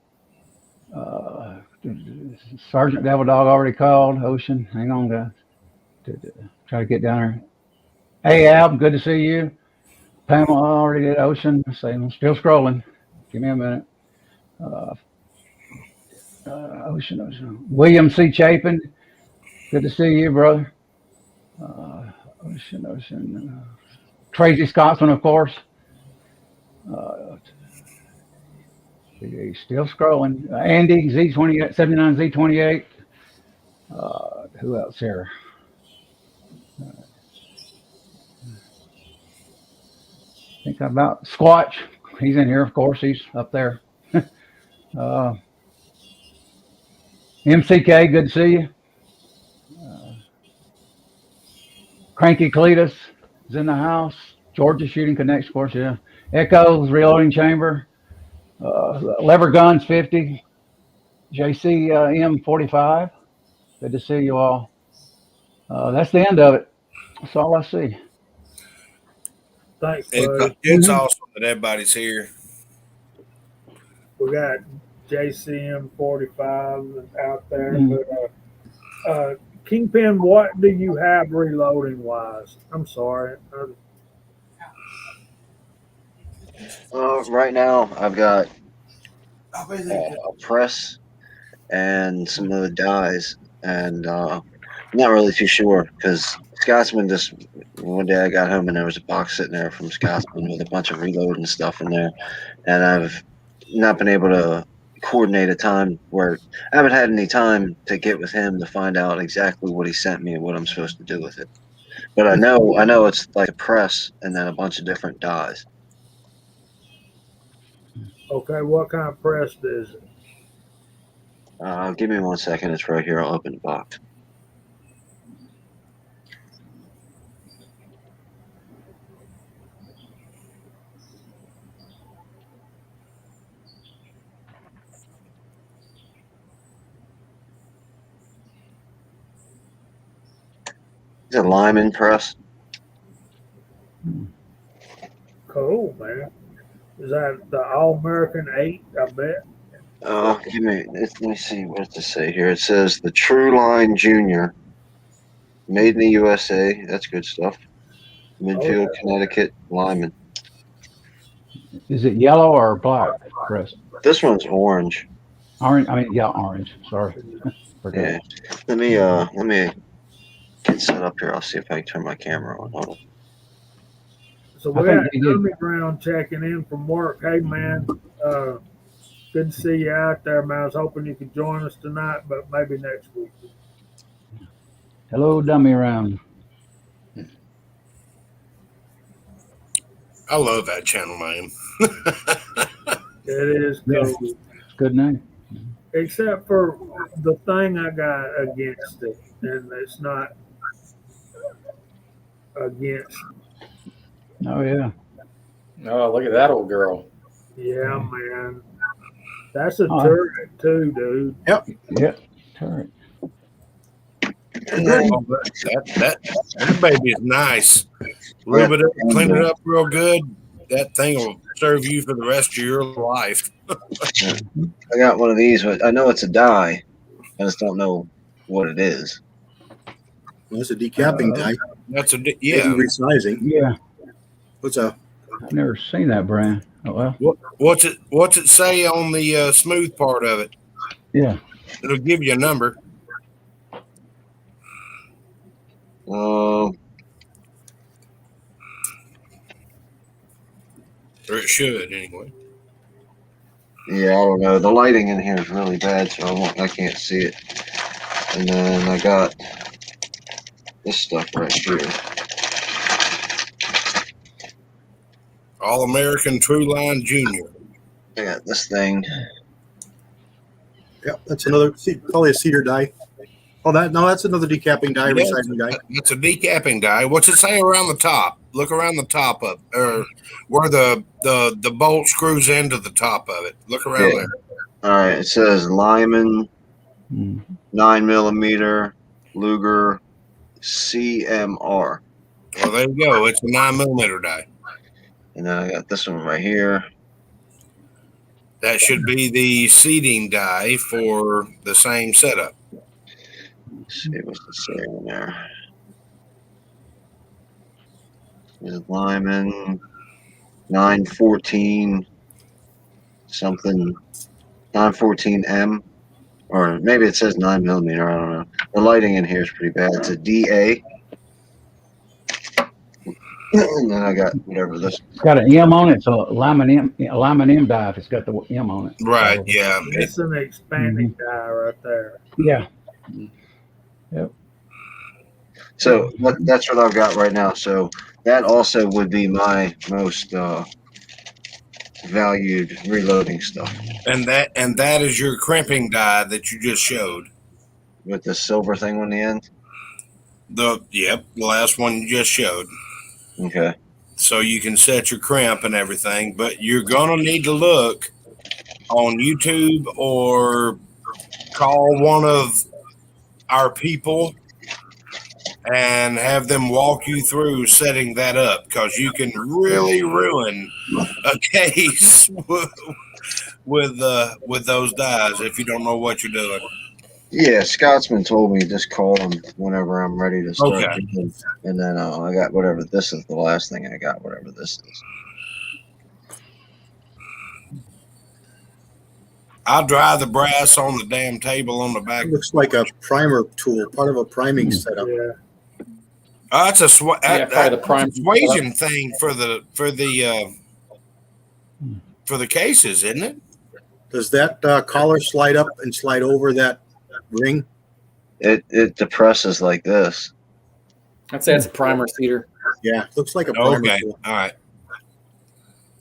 Sergeant Devil Dog already called. Ocean. Hang on, guys. Try to get down there. Hey, Al, good to see you. Pamela already did. Ocean. I'm still scrolling. Give me a minute. Ocean. William C. Chapin. Good to see you, brother. Ocean. Tracy Scotsman, of course. He's still scrolling. Andy Z28 79 Z28. Who else here? I think about Squatch. He's in here, of course. He's up there. MCK, good to see you. Cranky Cletus is in the house. Georgia Shooting Connects, of course, yeah. Echo's Reloading Chamber. Lever Guns 50. JC M45. Good to see you all. That's the end of it. That's all I see. Thanks, buddy. It's awesome that everybody's here. We got JCM 45 out there, but Kingpin, what do you have reloading wise? I'm sorry. Right now, I've got a press and some of the dies, and I'm not really too sure because Scotsman just one day I got home and there was a box sitting there from Scotsman with a bunch of reloading stuff in there, and I've not been able to coordinate a time where I haven't had any time to get with him to find out exactly what he sent me and what I'm supposed to do with it. But I know it's like a press and then a bunch of different dies. Okay, what kind of press is it? Give me 1 second. It's right here. I'll open the box. It's a Lyman press. Cool, man. Is that the All American 8? I bet. Let me see what does it say here. It says the True Line Junior, made in the USA. That's good stuff. Midfield, Connecticut, Lyman. Is it yellow or black, Chris? This one's orange. Orange. I mean, yeah, orange. Sorry. Yeah. Let me get set up here. I'll see if I can turn my camera on. Hold on. So we got Dummy Ground checking in from work. Hey, man. Good to see you out there, man. I was hoping you could join us tonight, but maybe next week. Hello, Dummy Round. I love that channel name. It is cool. Yeah. Good name. Except for the thing I got against it, and it's not against. Oh, yeah. Oh, look at that old girl. Yeah, man. That's a turret, too, dude. Yep. Turret. That baby is nice. Rub it up, clean it up real good. That thing will serve you for the rest of your life. I got one of these, but I know it's a die. I just don't know what it is. Well, it's a decapping die. That's Maybe yeah. resizing. Yeah. What's a? I've never seen that brand. Oh, well. What's it say on the smooth part of it? Yeah. It'll give you a number. Uh, Or it should, anyway. Yeah, I don't know. The lighting in here is really bad, so I can't see it. And then I got this stuff right here. All American True Line Junior. I got this thing. Yeah, that's another, probably a cedar die. Oh, that's another decapping die, Yeah, resizing die. That's a decapping die. What's it say around the top? Look around the top of, or where the bolt screws into the top of it. Look around there. All right, it says Lyman 9mm Luger CMR. Well, there you go. It's a 9mm die. And then I got this one right here. That should be the seating die for the same setup. Let's see what's the saying in there. There's Lyman 914 something 914M, or maybe it says 9mm. I don't know. The lighting in here is pretty bad. It's a DA. And then I got whatever this. It's got an M on it, so Lyman M dive. It's got the M on it. Right. Probably. Yeah. It's an expanding die right there. Yeah. So that's what I've got right now. So that also would be my most valued reloading stuff And that is your crimping die that you just showed. with the silver thing on the end. The last one you just showed. Okay. So you can set your crimp and everything, but you're gonna need to look on YouTube or call one of our people and have them walk you through setting that up, because you can really ruin a case with those dies if you don't know what you're doing. Yeah, Scotsman told me just call him whenever I'm ready to start. Okay. Doing, and then I got whatever this is. The last thing I got, whatever this is. I'll dry the brass on the damn table on the back. It looks like a primer tool, part of a priming setup. Yeah. That's a probably the prime persuasion thing for the cases, isn't it? Does that collar slide up and slide over that ring? It depresses like this. I'd say it's a primer cedar. Yeah, looks like a primer Okay, tool. all right.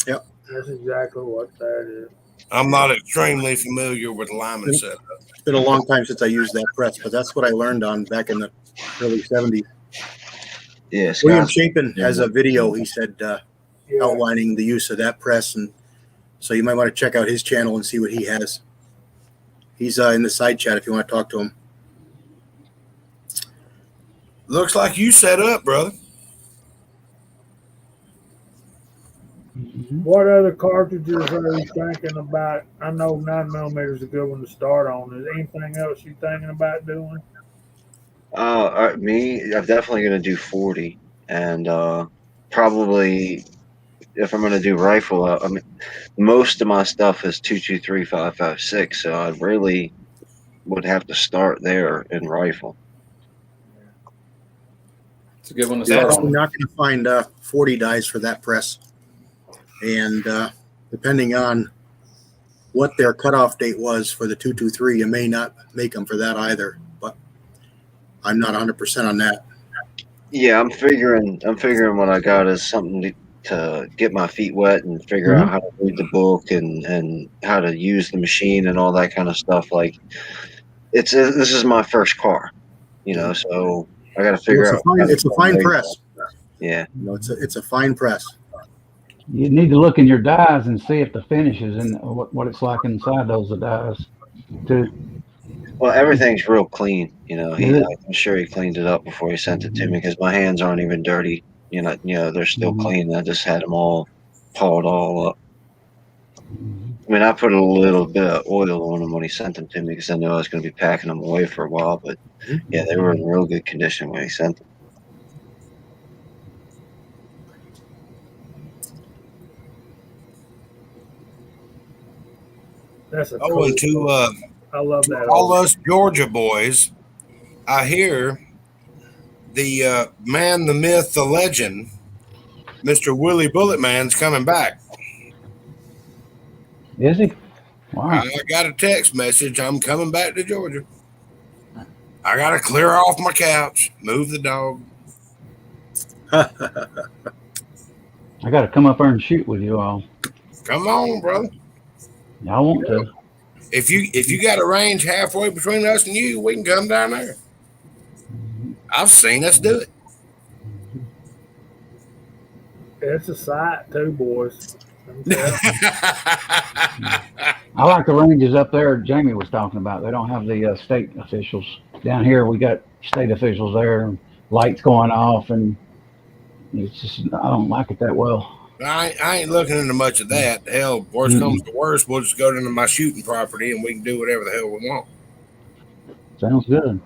That's exactly what that is. I'm not extremely familiar with Lyman setup. It's been a long time since I used that press, but that's what I learned on back in the early 70s. Yeah, William Scots, Chapin has a video, he said, Yeah. outlining the use of that press. And so you might want to check out his channel and see what he has. He's in the side chat if you want to talk to him. Looks like you set up, brother. What other cartridges are you thinking about? I know 9mm is a good one to start on. Is there anything else you thinking about doing? me, I'm definitely gonna do 40, and probably if I'm gonna do rifle, I mean, most of my stuff is 223 5.56, so I really would have to start there in rifle. It's a good one to You're start probably on. not going to find 40 dies for that press. And depending on what their cutoff date was for the 223, you may not make them for that either. But I'm not 100% on that. Yeah, I'm figuring what I got is something to get my feet wet and figure out how to read the book and how to use the machine and all that kind of stuff. Like this is my first car, so I got to figure out. It's a fine press. Yeah, It's a fine press. You need to look in your dies and see if the finish is in what it's like inside those dies, too. well, everything's real clean. Yeah. I'm sure he cleaned it up before he sent it to me because my hands aren't even dirty. They're still clean. I just had them all pauled all up. I mean, I put a little bit of oil on them when he sent them to me because I knew I was going to be packing them away for a while. But yeah, they were in real good condition when he sent them. That's a Oh, cool and to I love that. all us Georgia boys, I hear the man, the myth, the legend, Mr. Willie Bulletman's coming back. Is he? Wow. I got a text message. I'm coming back to Georgia. I got to clear off my couch, move the dog. I got to come up there and shoot with you all. Come on, brother. I want to. If you got a range halfway between us and you, we can come down there. I've seen us do it. It's a sight too, boys. I like the ranges up there Jamie was talking about. They don't have the state officials. Down here, we got state officials there, and lights going off, and it's just, I don't like it that well. I ain't looking into much of that. Hell, worst comes to worst, we'll just go into my shooting property and we can do whatever the hell we want. Sounds good.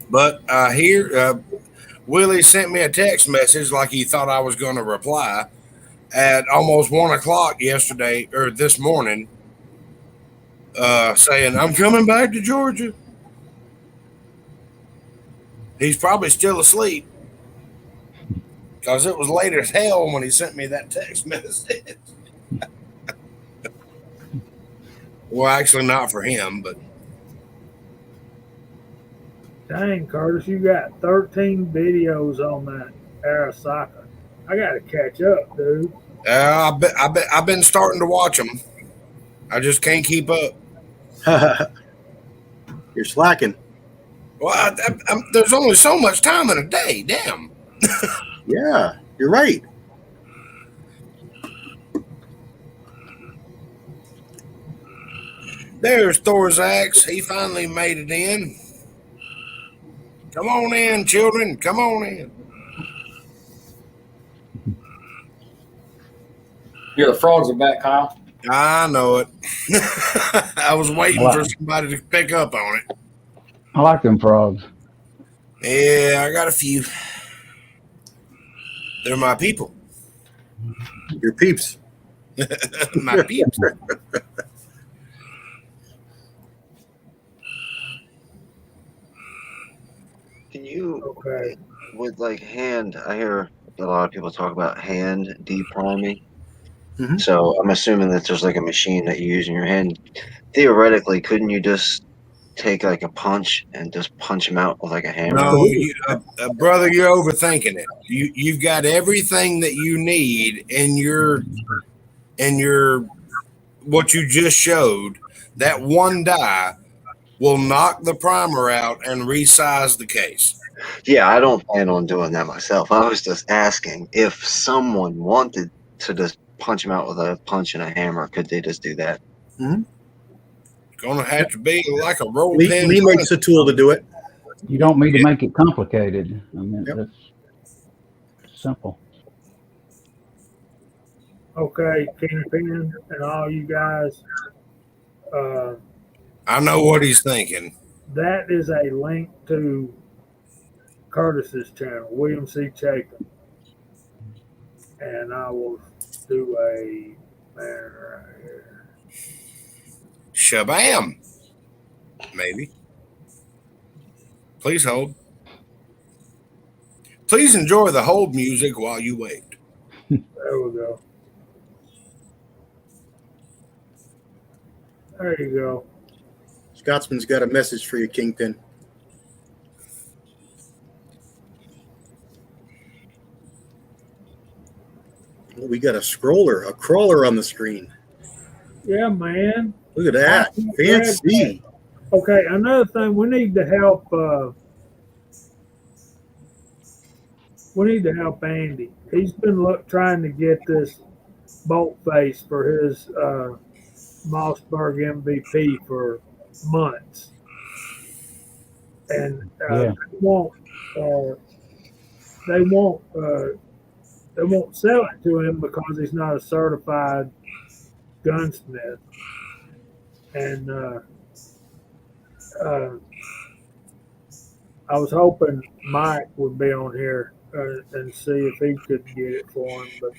But here, Willie sent me a text message like he thought I was going to reply at almost 1 o'clock yesterday or this morning, saying, I'm coming back to Georgia. He's probably still asleep. because it was late as hell when he sent me that text message. Well, actually, not for him, but Dang, Curtis, you got 13 videos on that Arasaka. I got to catch up, dude. I've been starting to watch them. I just can't keep up. You're slacking. Well, there's only so much time in a day. Damn. Yeah, you're right. There's Thor's axe. He finally made it in. Come on in, children. Come on in. Here, the frogs are back, Kyle. I know it. I was waiting for somebody to pick up on it. I like them frogs. Yeah, I got a few. They're my people. Your peeps. My peeps. Can you, Okay. with like hand, I hear a lot of people talk about hand depriming. Mhm. So I'm assuming that there's like a machine that you use in your hand. Theoretically, couldn't you just take like a punch and just punch him out with like a hammer? No, brother, you're overthinking it. You've got everything that you need in your what you just showed. That one die will knock the primer out and resize the case. Yeah, I don't plan on doing that myself. I was just asking if someone wanted to just punch him out with a punch and a hammer, could they just do that? Gonna have to be like a roll Lee pin. makes a tool to do it. You don't need to make it complicated. I mean, that's simple. Okay, Kingpin and all you guys. I know what he's thinking. That is a link to Curtis's channel, William C. Chapin. And I will do a banner right here. Shabam. Maybe. Please hold. Please enjoy the hold music while you wait. There we go. There you go. Scotsman's got a message for you, Kingpin. We got a crawler on the screen. Yeah, man. Look at that. Fancy. Okay, another thing, we need to help Andy. He's been trying to get this bolt face for his Mossberg MVP for months, and they won't sell it to him because he's not a certified gunsmith. And I was hoping Mike would be on here and see if he could get it for him, but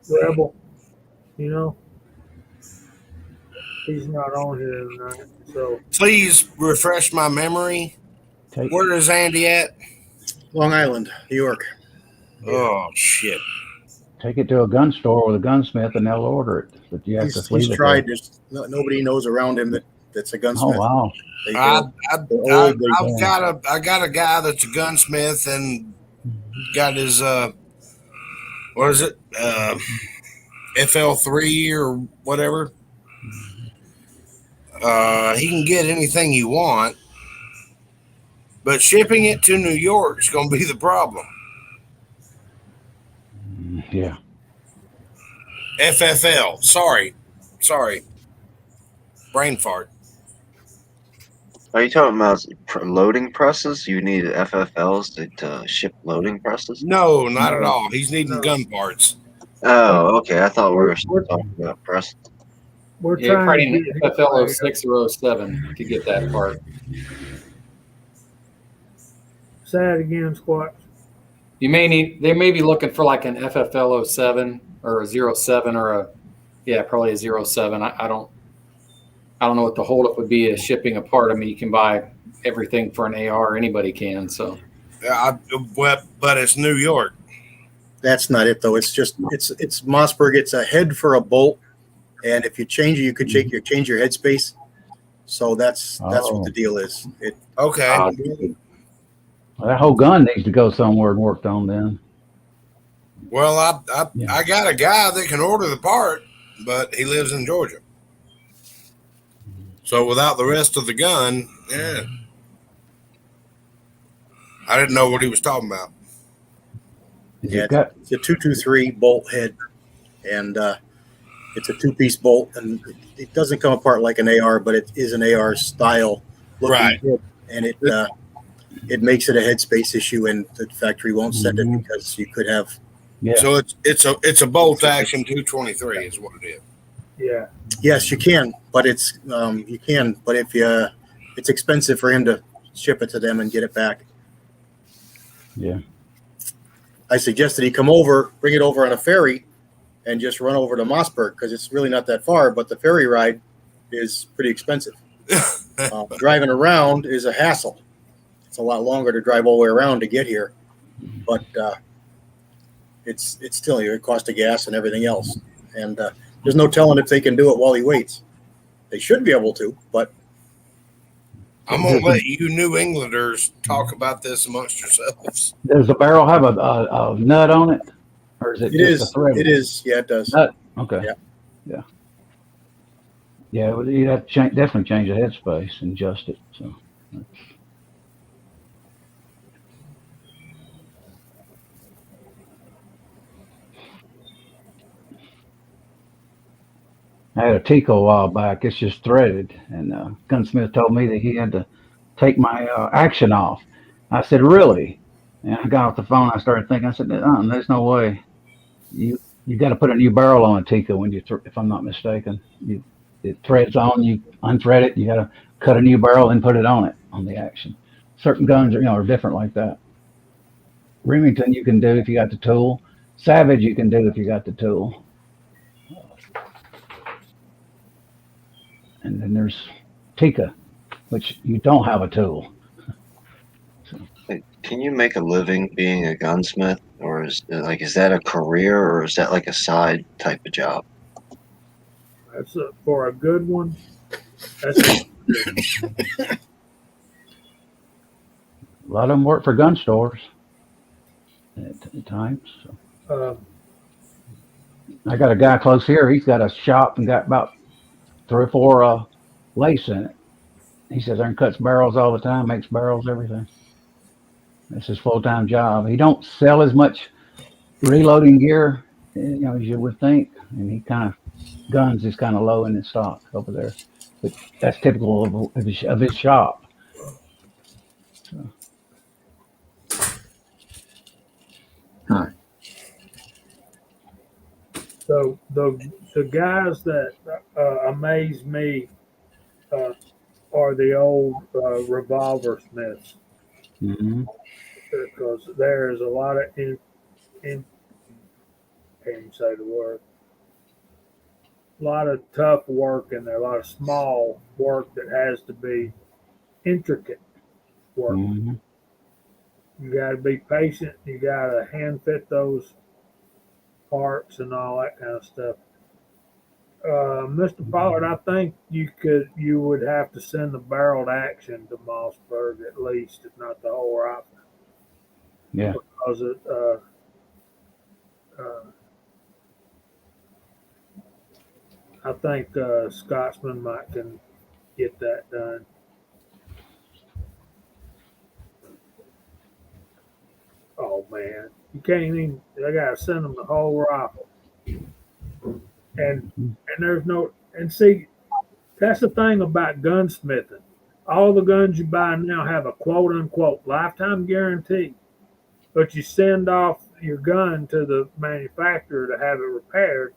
Rebel, he's not on here tonight. So please refresh my memory. Where is Andy at? Long Island, New York. Oh shit! Take it to a gun store with a gunsmith, and they'll order it. But you have to leave it. He's tried. There's nobody knows around him that's a gunsmith. Oh wow! I got a guy that's a gunsmith and got his what is it FL3 or whatever. He can get anything you want, but shipping it to New York is going to be the problem. Yeah. FFL. Sorry. Brain fart. Are you talking about loading presses? You need FFLs to ship loading presses? No, not at all. He's needing gun parts. Oh, okay. I thought we were still talking about presses. We're probably trying need FFL 06 or 07 to get that part. Say it again, Squat. They may be looking for like an FFL 07 or a 07 or probably a 07. I don't know what the holdup would be of shipping a part. I mean, you can buy everything for an AR, anybody can. So But it's New York. That's not it though. It's Mossberg. It's a head for a bolt, and if you change it, you could change your headspace. So that's what the deal is. Okay. Well, that whole gun needs to go somewhere and worked on then. Well, I got a guy that can order the part, but he lives in Georgia. So without the rest of the gun, yeah. I didn't know what he was talking about. It's a 223 bolt head, and it's a 2-piece bolt, and it doesn't come apart like an AR, but it is an AR style looking Right. head, and it makes it a headspace issue, and the factory won't send it because you could have. Yeah. So it's a bolt action 223 is what it is. Yeah. Yes, you can, but it's it's expensive for him to ship it to them and get it back. Yeah. I suggested he come over, bring it over on a ferry, and just run over to Mossberg because it's really not that far, but the ferry ride is pretty expensive. Driving around is a hassle. It's a lot longer to drive all the way around to get here, but it's still it cost of gas and everything else, and there's no telling if they can do it while he waits. They should be able to, but I'm gonna let you New Englanders talk about this amongst yourselves. Does the barrel have a nut on it, or is it just a thread? It is. Yeah, it does. Nut. Okay. Yeah. Yeah. Well, you'd have to definitely change the headspace and adjust it. So. I had a Tico a while back. It's just threaded, and gunsmith told me that he had to take my action off. I said, "Really?" And I got off the phone. I started thinking. I said, "There's no way. You got to put a new barrel on a Tico when you, if I'm not mistaken. It threads on. You unthread it. You got to cut a new barrel and put it on it on the action. Certain guns are different like that. Remington you can do if you got the tool. Savage you can do if you got the tool." And then there's Tika, which you don't have a tool. Can you make a living being a gunsmith, or is that a career, or is that like a side type of job? That's for a good one. That's A lot of them work for gun stores at times. So. I got a guy close here. He's got a shop and got about 3 or 4 lace in it. He says there and cuts barrels all the time, makes barrels, everything. That's his full-time job. He don't sell as much reloading gear, as you would think, and he guns is kind of low in his stock over there. But that's typical of his shop. So the guys that amaze me are the old revolver smiths, because there's a lot of can't even say the word. A lot of tough work in there, a lot of small work that has to be intricate work. Mm-hmm. You got to be patient. You got to hand fit those parts and all that kind of stuff. Mr. Pollard, I think you would have to send the barreled action to Mossberg at least, if not the whole rifle. Yeah. Because I think Scotsman might can get that done. Oh man, you can't even. I gotta send them the whole rifle, and there's no. And see, that's the thing about gunsmithing. All the guns you buy now have a quote unquote lifetime guarantee, but you send off your gun to the manufacturer to have it repaired.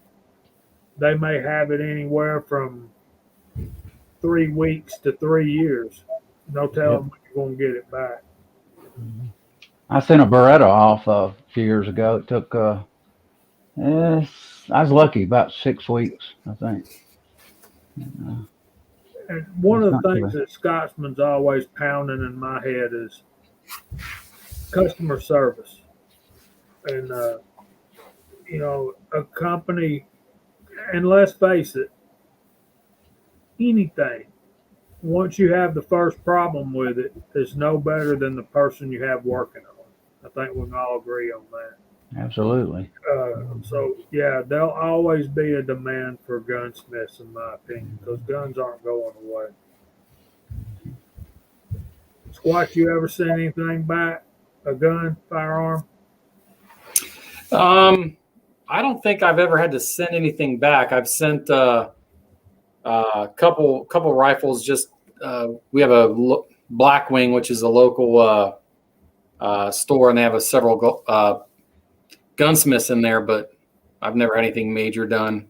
They may have it anywhere from 3 weeks to 3 years. No telling when you're going to get it back. I sent a Beretta off a few years ago. It took, I was lucky, about 6 weeks, I think. And one of the things that Scotsman's always pounding in my head is customer service. And, a company, and let's face it, anything, once you have the first problem with it, it's no better than the person you have working on it. I think we can all agree on that. Absolutely. So yeah, there'll always be a demand for gunsmiths, in my opinion, because guns aren't going away. Squat, you ever send anything back? A gun, firearm? I don't think I've ever had to send anything back. I've sent couple rifles. Just we have a Blackwing, which is a local store, and they have several gunsmiths in there. But I've never had anything major done.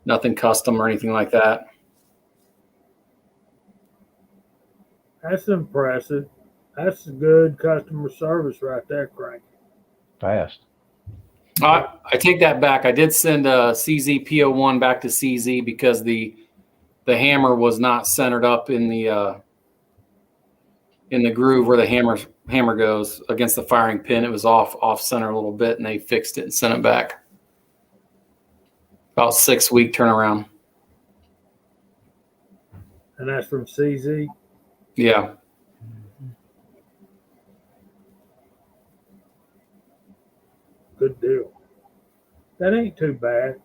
Nothing custom or anything like that. That's impressive. That's good customer service right there, Crank. Fast. I take that back. I did send a CZ P01 back to CZ because the hammer was not centered up in the groove where the hammer goes against the firing pin. It was off center a little bit, and they fixed it and sent it back. About 6-week turnaround. And that's from CZ? Yeah. Good deal. That ain't too bad.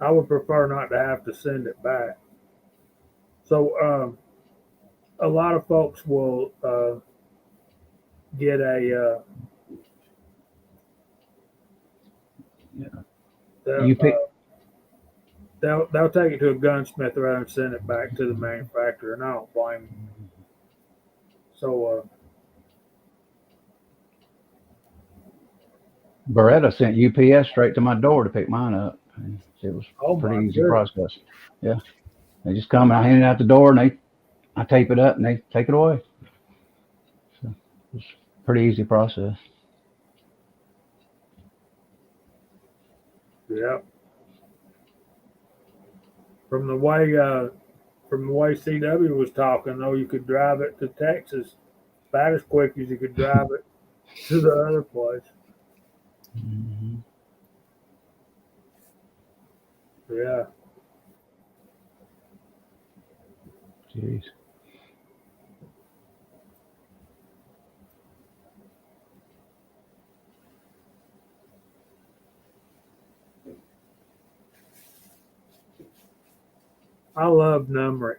I would prefer not to have to send it back. So a lot of folks will get a they'll take it to a gunsmith rather than send it back to the manufacturer, and I don't blame them. So Beretta sent UPS straight to my door to pick mine up. It was Oh, pretty my easy goodness. process. Yeah. They just come and I hand it out the door, and I tape it up and they take it away. So it's a pretty easy process. yeah. From the way CW was talking, though, you could drive it to Texas about as quick as you could drive it to the other place. Mm-hmm. Yeah. Jeez. I love Numrich.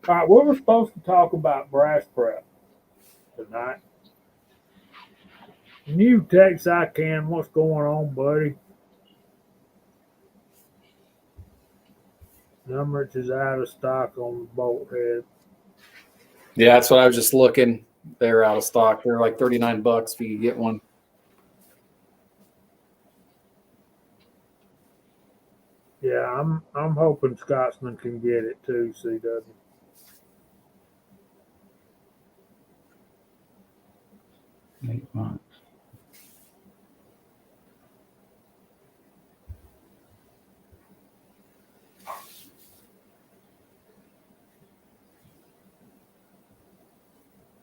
All right, we were supposed to talk about brass prep tonight. New Texarkana, what's going on, buddy? Numrich is out of stock on the bolt head. Yeah, that's what I was just looking. They're out of stock. They're like $39 if you get one. Yeah, I'm hoping Scotsman can get it too, CW. Eight months.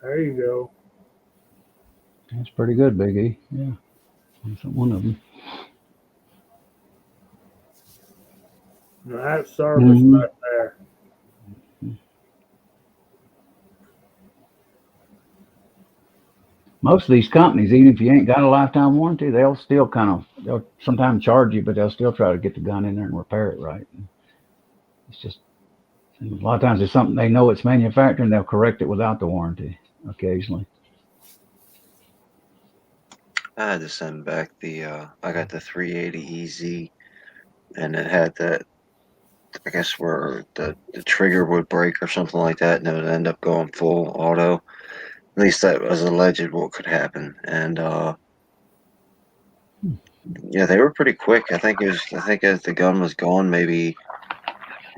There you go. That's pretty good, Big E. Yeah. That's one of them. Now, that's service right there. Most of these companies, even if you ain't got a lifetime warranty, they'll still they'll sometimes charge you, but they'll still try to get the gun in there and repair it right. It's just, a lot of times it's something they know it's manufacturing, they'll correct it without the warranty occasionally. I had to send back I got the 380 EZ, and it had that, I guess, where the trigger would break or something like that, and it would end up going full auto. At least that was alleged what could happen. And yeah, they were pretty quick. I think as the gun was gone, maybe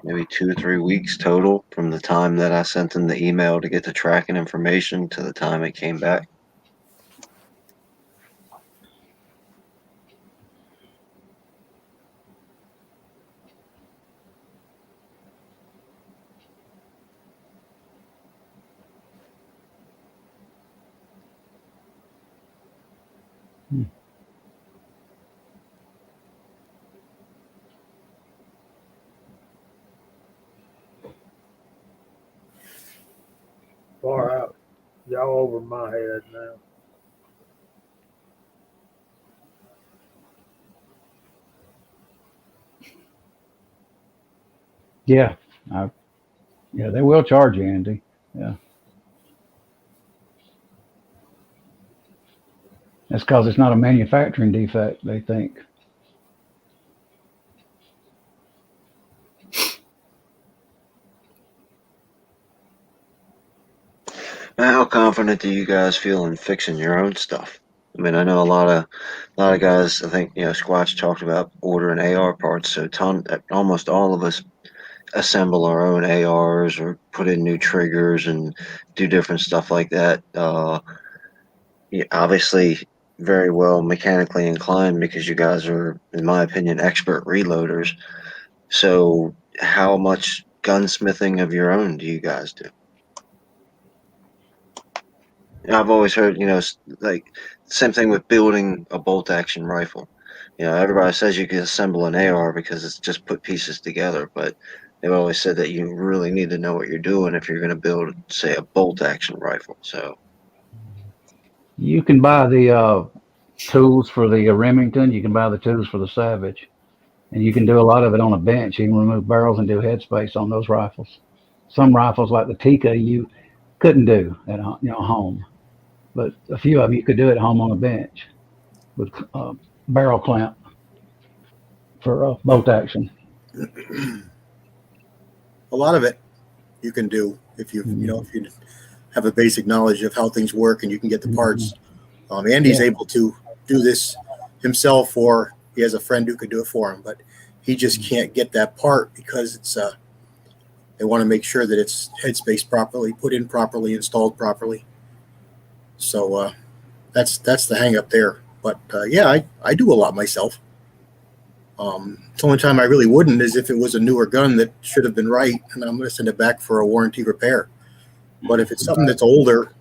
2 or 3 weeks total from the time that I sent them the email to get the tracking information to the time it came back. Far out. Y'all over my head now. Yeah. Yeah, they will charge you, Andy. Yeah. That's because it's not a manufacturing defect, they think. How confident do you guys feel in fixing your own stuff? I mean, I know a lot of guys. I think Squatch talked about ordering AR parts. So almost all of us assemble our own ARs or put in new triggers and do different stuff like that. Yeah, obviously, very well mechanically inclined because you guys are, in my opinion, expert reloaders. So, how much gunsmithing of your own do you guys do? I've always heard, like same thing with building a bolt action rifle. Everybody says you can assemble an AR because it's just put pieces together, but they've always said that you really need to know what you're doing if you're going to build, say, a bolt action rifle. So, You can buy the tools for the Remington. You can buy the tools for the Savage. And you can do a lot of it on a bench. You can remove barrels and do headspace on those rifles. Some rifles like the Tika you couldn't do at home. But a few of them you could do at home on a bench with barrel clamp for bolt action. A lot of it you can do if you have a basic knowledge of how things work and you can get the parts. Andy's able to do this himself, or he has a friend who could do it for him, but he just can't get that part because it's they want to make sure that it's headspace properly, put in properly, installed properly. So that's the hang up there. But I do a lot myself. The only time I really wouldn't is if it was a newer gun that should have been right, and I'm going to send it back for a warranty repair. But if it's something that's older,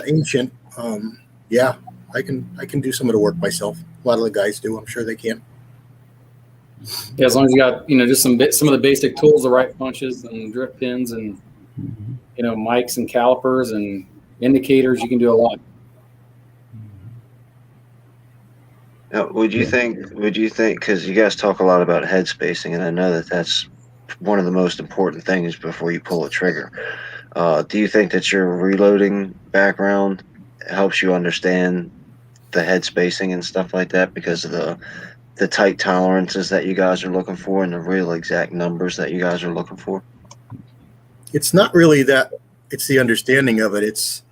ancient, I can do some of the work myself. A lot of the guys do. I'm sure they can. Yeah, as long as you got just some of the basic tools, the right punches and drip pins and mics and calipers and indicators, you can do a lot. Now, would you think, because you guys talk a lot about head spacing, and I know that that's one of the most important things before you pull a trigger. Do you think that your reloading background helps you understand the head spacing and stuff like that because of the tight tolerances that you guys are looking for and the real exact numbers that you guys are looking for? It's not really that. It's the understanding of it. It's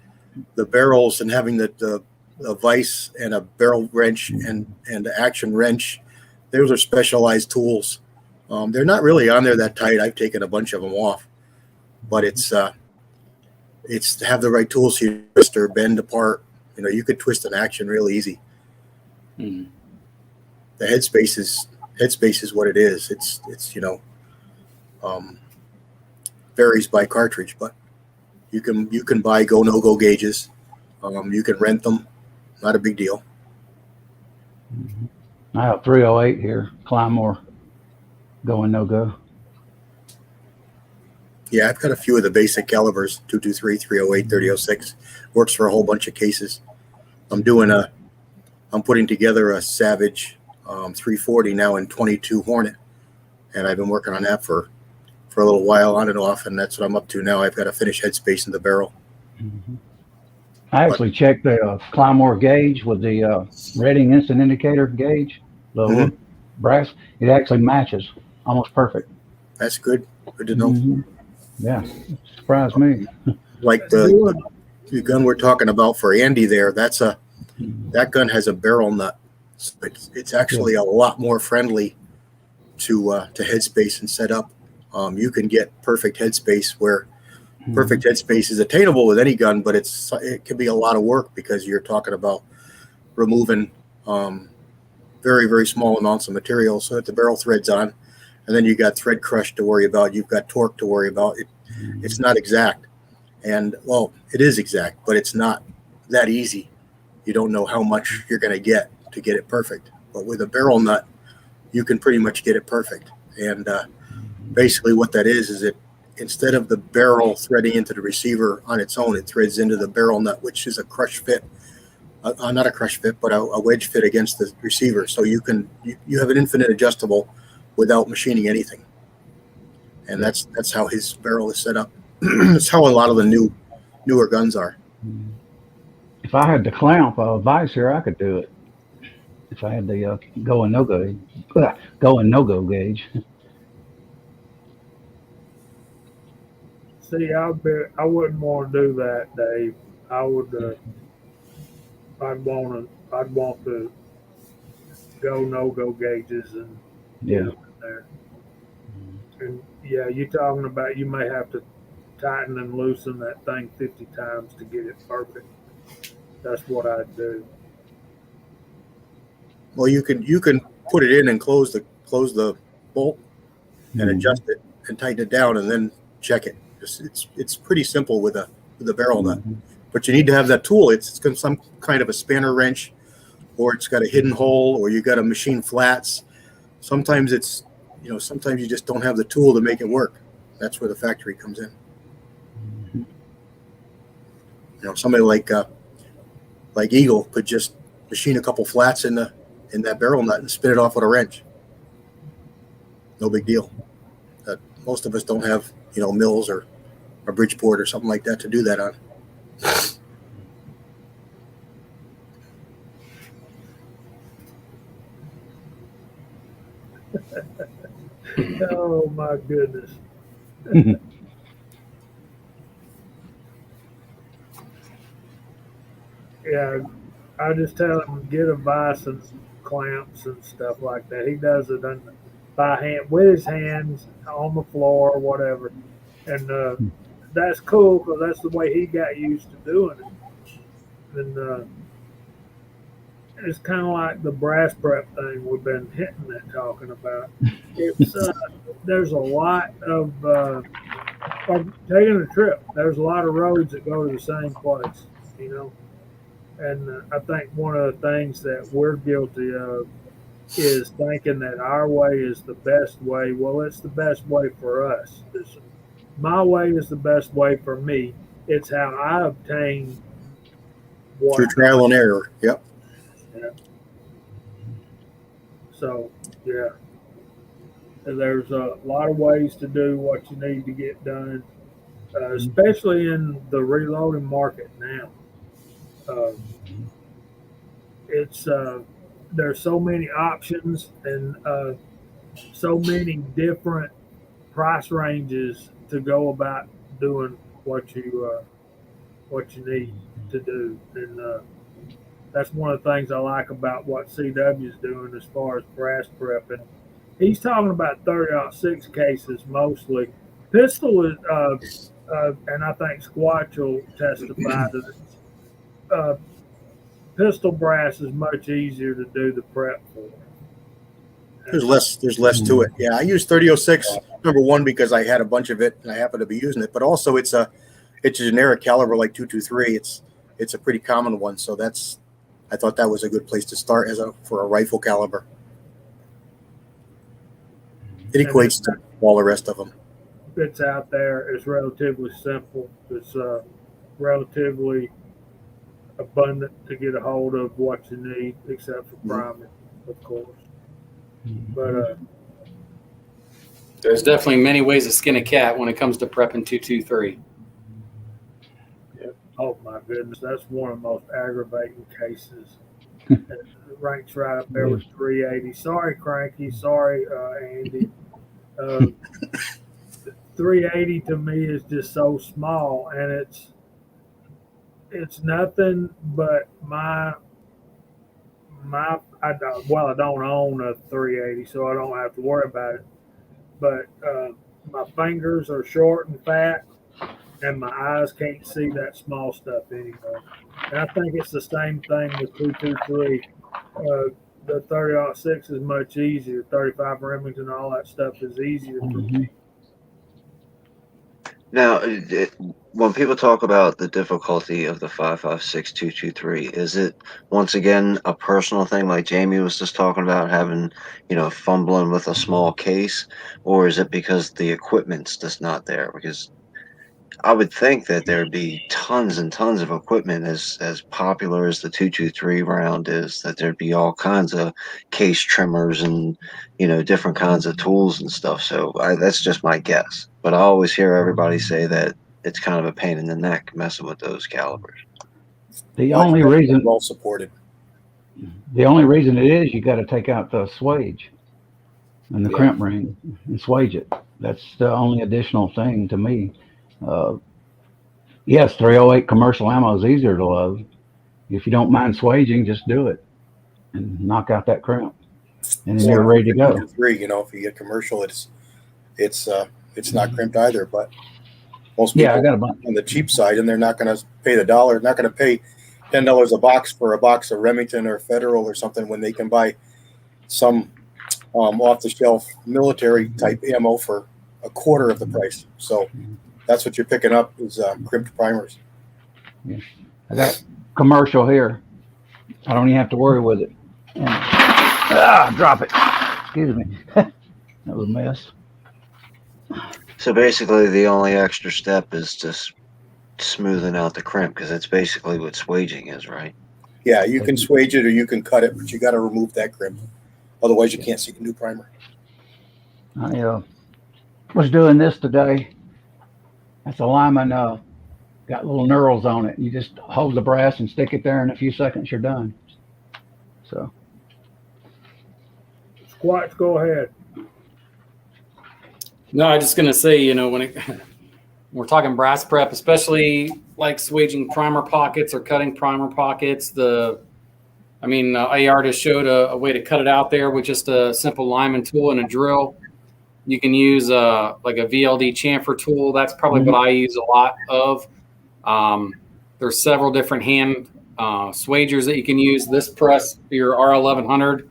the barrels and having the vise and a barrel wrench and the action wrench. Those are specialized tools. They're not really on there that tight. I've taken a bunch of them off, but it's to have the right tools here to twist or bend apart. You could twist an action real easy. Mm-hmm. The headspace is what it is. It's varies by cartridge, but you can buy go no go gauges. You can rent them. Not a big deal. I have 308 here, Clymore, going no go. Yeah, I've got a few of the basic calibers, 223, 308, 3006. Works for a whole bunch of cases. I'm putting together a Savage 340 now in 22 Hornet, and I've been working on that for a little while on and off, and that's what I'm up to now. I've got to finish headspace in the barrel. Mm-hmm. I actually checked the Clymore gauge with the Reading instant indicator gauge, the brass. It actually matches, almost perfect. That's good. Good to know. Mm-hmm. Yeah, surprised me. Like the gun we're talking about for Andy there, that gun has a barrel nut. So it's actually a lot more friendly to headspace and setup. You can get perfect headspace where perfect headspace is attainable with any gun, but it can be a lot of work because you're talking about removing very, very small amounts of material so that the barrel threads on, and then you got thread crush to worry about. You've got torque to worry about. It's not exact, and well, it is exact, but it's not that easy. you don't know how much you're going to get it perfect. But with a barrel nut, you can pretty much get it perfect. And basically what that is it, instead of the barrel threading into the receiver on its own, it threads into the barrel nut, which is a crush fit, not a crush fit, but a wedge fit against the receiver. So you have an infinite adjustable without machining anything. And that's how his barrel is set up. That's how a lot of the newer guns are. If I had the clamp vise here, I could do it. If I had the go and no go gauge. See, I wouldn't want to do that, Dave. I'd want the go no go gauges and Yeah. there. And yeah, you're talking about you may have to tighten and loosen that thing 50 times to get it perfect. That's what I'd do. Well, you can put it in and close the bolt and adjust it and tighten it down and then check it. It's pretty simple with a barrel nut, but you need to have that tool. It's got some kind of a spanner wrench, or it's got a hidden hole, or you got to machine flats. Sometimes sometimes you just don't have the tool to make it work. That's where the factory comes in. Somebody like Eagle could just machine a couple flats in that barrel nut and spin it off with a wrench. No big deal. Most of us don't have mills or Bridgeport or something like that to do that on. Oh my goodness. Yeah, I just tell him get a vise and clamps and stuff like that. He does it by hand with his hands on the floor or whatever, and that's cool because that's the way he got used to doing it. And it's kind of like the brass prep thing we've been hitting that talking about. It's there's a lot of like taking a trip. There's a lot of roads that go to the same place, And I think one of the things that we're guilty of is thinking that our way is the best way. Well, it's the best way for us. My way is the best way for me. It's how I obtain what. Through trial and error. Yep. Yeah. So, yeah. There's a lot of ways to do what you need to get done, especially in the reloading market now. It's there's so many options and so many different price ranges to go about doing what you need to do, and that's one of the things I like about what CW is doing as far as brass prepping. He's talking about 30-06 cases mostly. Pistol is, and I think Squatch will testify to this. Pistol brass is much easier to do the prep for. There's less to it. Yeah, I use 30-06 number one because I had a bunch of it and I happen to be using it. But also it's a generic caliber like 223. It's a pretty common one. So I thought that was a good place to start for a rifle caliber. It equates to all the rest of them. It's out there. It's relatively simple. It's relatively abundant to get a hold of what you need, except for priming, of course. But there's definitely many ways to skin a cat when it comes to prepping 223. Oh my goodness, that's one of the most aggravating cases. It ranks right up there with 380. Sorry, Cranky. Sorry, Andy. 380 to me is just so small, and it's nothing but I don't own a 380, so I don't have to worry about it. But my fingers are short and fat, and my eyes can't see that small stuff anymore. And I think it's the same thing with 223. The 30-06 is much easier. 35 Remington, all that stuff is easier for me. Now, when people talk about the difficulty of the 5.56 2.23, is it once again a personal thing, like Jamie was just talking about, having fumbling with a small case, or is it because the equipment's just not there? Because I would think that there'd be tons and tons of equipment as popular as the 2.23 round is, that there'd be all kinds of case trimmers and different kinds of tools and stuff. So that's just my guess. But I always hear everybody say that it's kind of a pain in the neck messing with those calibers. The Much only better than reason, well supported. the only reason it is, you got to take out the swage and the Yeah. crimp ring and swage it. That's the only additional thing to me. Uh, yes, 308 commercial ammo is easier to load. If you don't mind swaging, just do it and knock out that crimp, and then you're ready to go. 3, if you get commercial, it's not crimped either. But most people Yeah, I got a bunch. on the cheap side, and they're not going to pay the dollar, not going to pay $10 a box for a box of Remington or Federal or something when they can buy some off the shelf military type ammo for a quarter of the price. So that's what you're picking up is crimped primers. I got commercial here. I don't even have to worry with it. And, drop it. Excuse me. That was a mess. So basically, the only extra step is just smoothing out the crimp, because that's basically what swaging is, right? Yeah, you can swage it or you can cut it, but you got to remove that crimp. Otherwise, you can't see the new primer. I was doing this today. That's a lineman. Got little knurls on it. You just hold the brass and stick it there. In a few seconds, you're done. So Squatch, go ahead. No, I'm just gonna say, when we're talking brass prep, especially like swaging primer pockets or cutting primer pockets, AR just showed a way to cut it out there with just a simple lineman tool and a drill. You can use like a VLD chamfer tool. That's probably what I use a lot of. There's several different hand swagers that you can use. This press, your R1100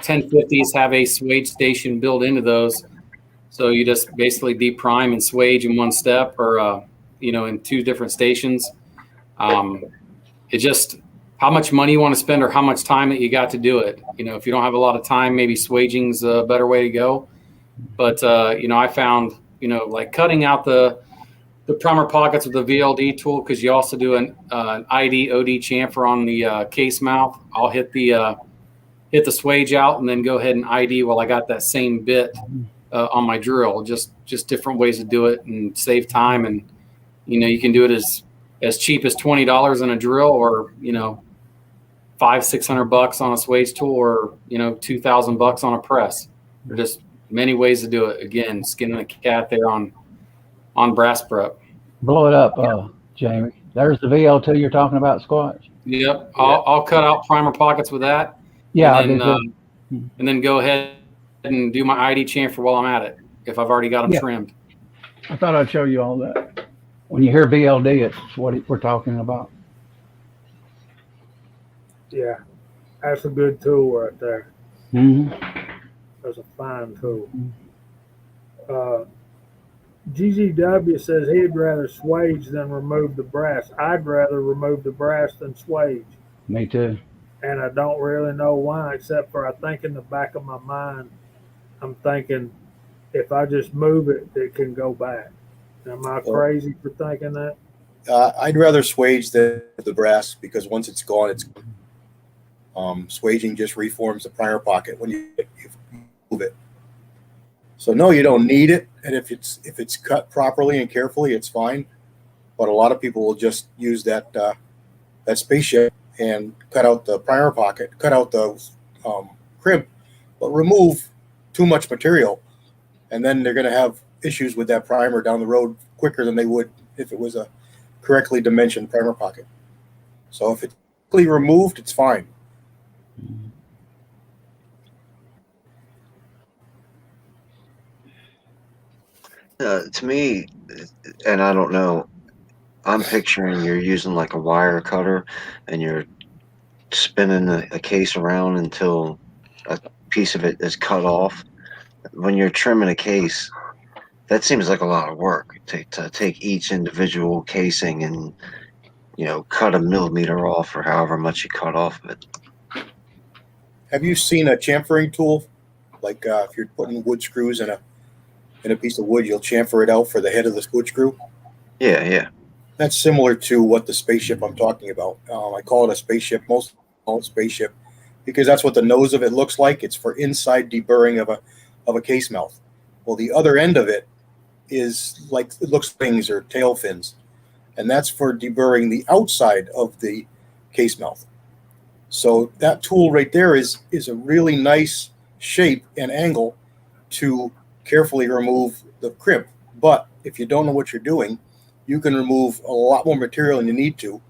1050s have a swage station built into those. So you just basically deprime and swage in one step, or in two different stations. It's just how much money you want to spend or how much time that you got to do it. If you don't have a lot of time, maybe swaging's a better way to go. But I found like cutting out the primer pockets with the VLD tool, because you also do an ID OD chamfer on the case mouth. I'll hit the swage out and then go ahead and ID while I got that same bit on my drill. Just different ways to do it and save time. And you can do it as cheap as $20 in a drill, or $500-600 on a swage tool, or $2,000 on a press. There's just many ways to do it. Again, skinning a cat there on brass prep. blow it up, Jamie. There's the VL2 you're talking about, Squatch. Yep, I'll cut out primer pockets with that. Yeah, and then go ahead and do my ID chamfer while I'm at it, if I've already got them trimmed. I thought I'd show you all that. When you hear VLD, it's what we're talking about. Yeah, that's a good tool right there. That's a fine tool. GGW says he'd rather swage than remove the brass. I'd rather remove the brass than swage. Me too. And I don't really know why, except for I think in the back of my mind, I'm thinking if I just move it, it can go back. Am I crazy for thinking that? I'd rather swage than the brass, because once it's gone, it's gone. Swaging just reforms the primer pocket when you move it. So no, you don't need it, and if it's cut properly and carefully, it's fine. But a lot of people will just use that spaceship and cut out the primer pocket, cut out the crimp, but remove too much material, and then they're going to have issues with that primer down the road quicker than they would if it was a correctly dimensioned primer pocket. So if it's quickly removed, it's fine. To me, and I don't know, I'm picturing you're using like a wire cutter and you're spinning a case around until a piece of it is cut off. When you're trimming a case, that seems like a lot of work to take each individual casing and, cut a millimeter off or however much you cut off of it. Have you seen a chamfering tool? Like if you're putting wood screws in a piece of wood, you'll chamfer it out for the head of the wood screw. Yeah. That's similar to what the spaceship I'm talking about. I call it a spaceship. Most call it spaceship because that's what the nose of it looks like. It's for inside deburring of a case mouth. Well, the other end of it is like it looks like wings or tail fins, and that's for deburring the outside of the case mouth. So that tool right there is a really nice shape and angle to carefully remove the crimp. But if you don't know what you're doing, you can remove a lot more material than you need to,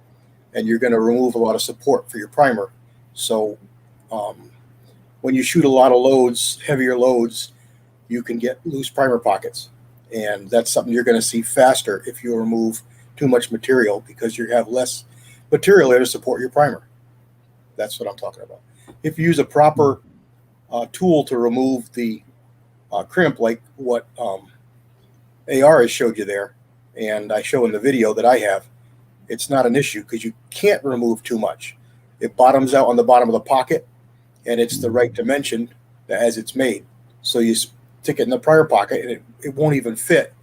and you're going to remove a lot of support for your primer. So when you shoot a lot of loads, heavier loads, you can get loose primer pockets. And that's something you're going to see faster if you remove too much material because you have less material there to support your primer. That's what I'm talking about. If you use a proper tool to remove the crimp, like what AR has showed you there, and I show in the video that I have, it's not an issue because you can't remove too much. It bottoms out on the bottom of the pocket, and it's the right dimension as it's made. So you stick it in the prior pocket, and it won't even fit.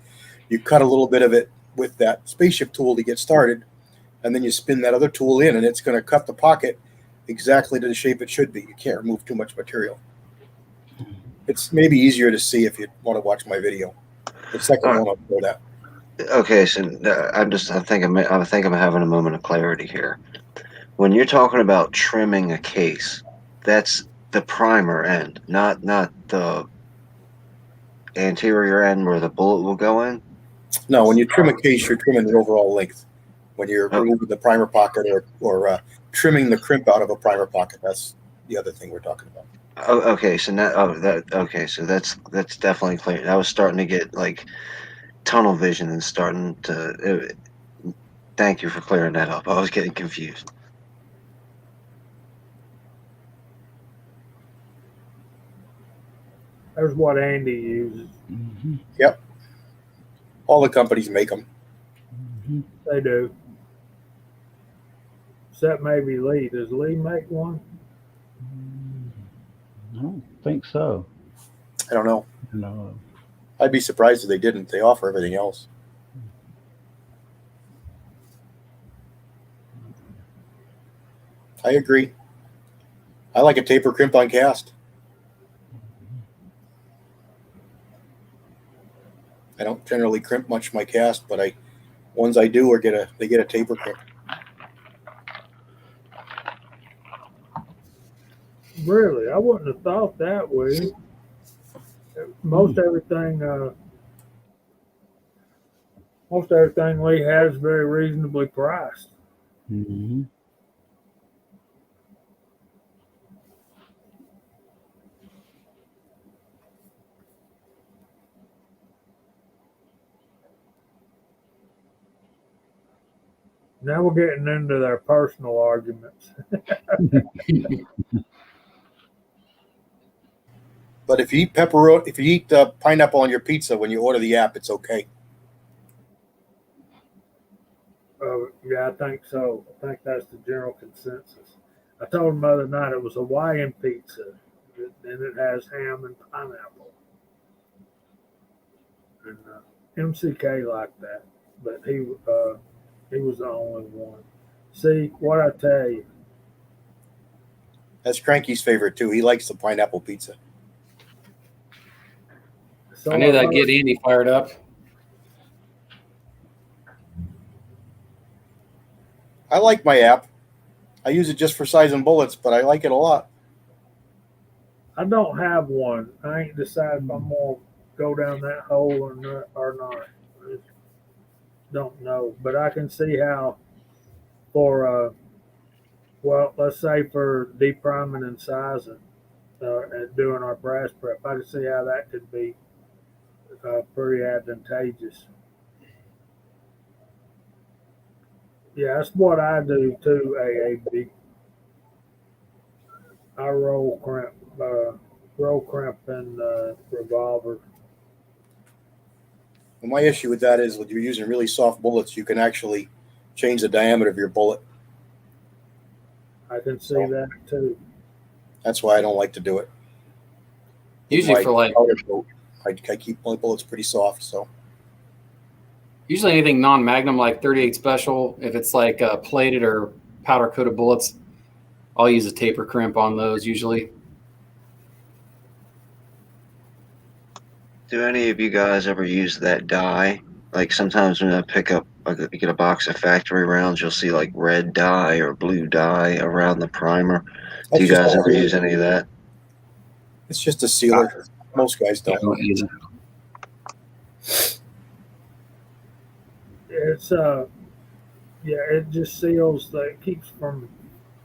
You cut a little bit of it with that spaceship tool to get started, and then you spin that other tool in, and it's going to cut the pocket exactly to the shape it should be. You can't remove too much material. It's maybe easier to see if you want to watch my video. The second one, I'll show that. Okay, so I think I'm having a moment of clarity here. When you're talking about trimming a case, that's the primer end, not the anterior end where the bullet will go in. No, when you trim a case, you're trimming the overall length. When you're removing the primer pocket or trimming the crimp out of a primer pocket, that's the other thing we're talking about. Oh, okay, so now so that's definitely clear. I was starting to get like tunnel vision and starting to. Thank you for clearing that up. I was getting confused. There's what Andy uses. Mm-hmm. Yep. All the companies make them. Mm-hmm. They do. Except maybe Lee. Does Lee make one? I don't think so. I don't know. No. I'd be surprised if they didn't. They offer everything else. I agree. I like a taper crimp on cast. I don't generally crimp much my cast, but ones I do they get a taper crimp. Really? I wouldn't have thought that way. Most everything Lee has very reasonably priced. Mm-hmm. Now we're getting into their personal arguments. But if you eat pineapple on your pizza when you order the app, it's okay. Yeah, I think so. I think that's the general consensus. I told him the other night it was Hawaiian pizza, and it has ham and pineapple. And MCK liked that, but he was the only one. See what I tell you. That's Cranky's favorite too. He likes the pineapple pizza. So I knew that'd get Andy fired up. I like my app. I use it just for sizing bullets, but I like it a lot. I don't have one. I ain't decided if I'm gonna go down that hole or not. I just don't know, but I can see how for let's say for depriming and sizing and doing our brass prep, I can see how that could be pretty advantageous. Yeah, that's what I do too, AAB. I roll crimp and revolver. Well, my issue with that is when you're using really soft bullets, you can actually change the diameter of your bullet. I can see that too. That's why I don't like to do it. Usually My for like powder coat, I keep my bullets pretty soft. So usually anything non-magnum like 38 special, if it's like plated or powder coated bullets, I'll use a taper crimp on those usually. Do any of you guys ever use that dye? Like sometimes when I pick up, you get a box of factory rounds, you'll see like red dye or blue dye around the primer. Do that's you just guys ever use any of that? it's just a sealer. Most guys I don't. don't either. It's yeah, it just seals the it keeps from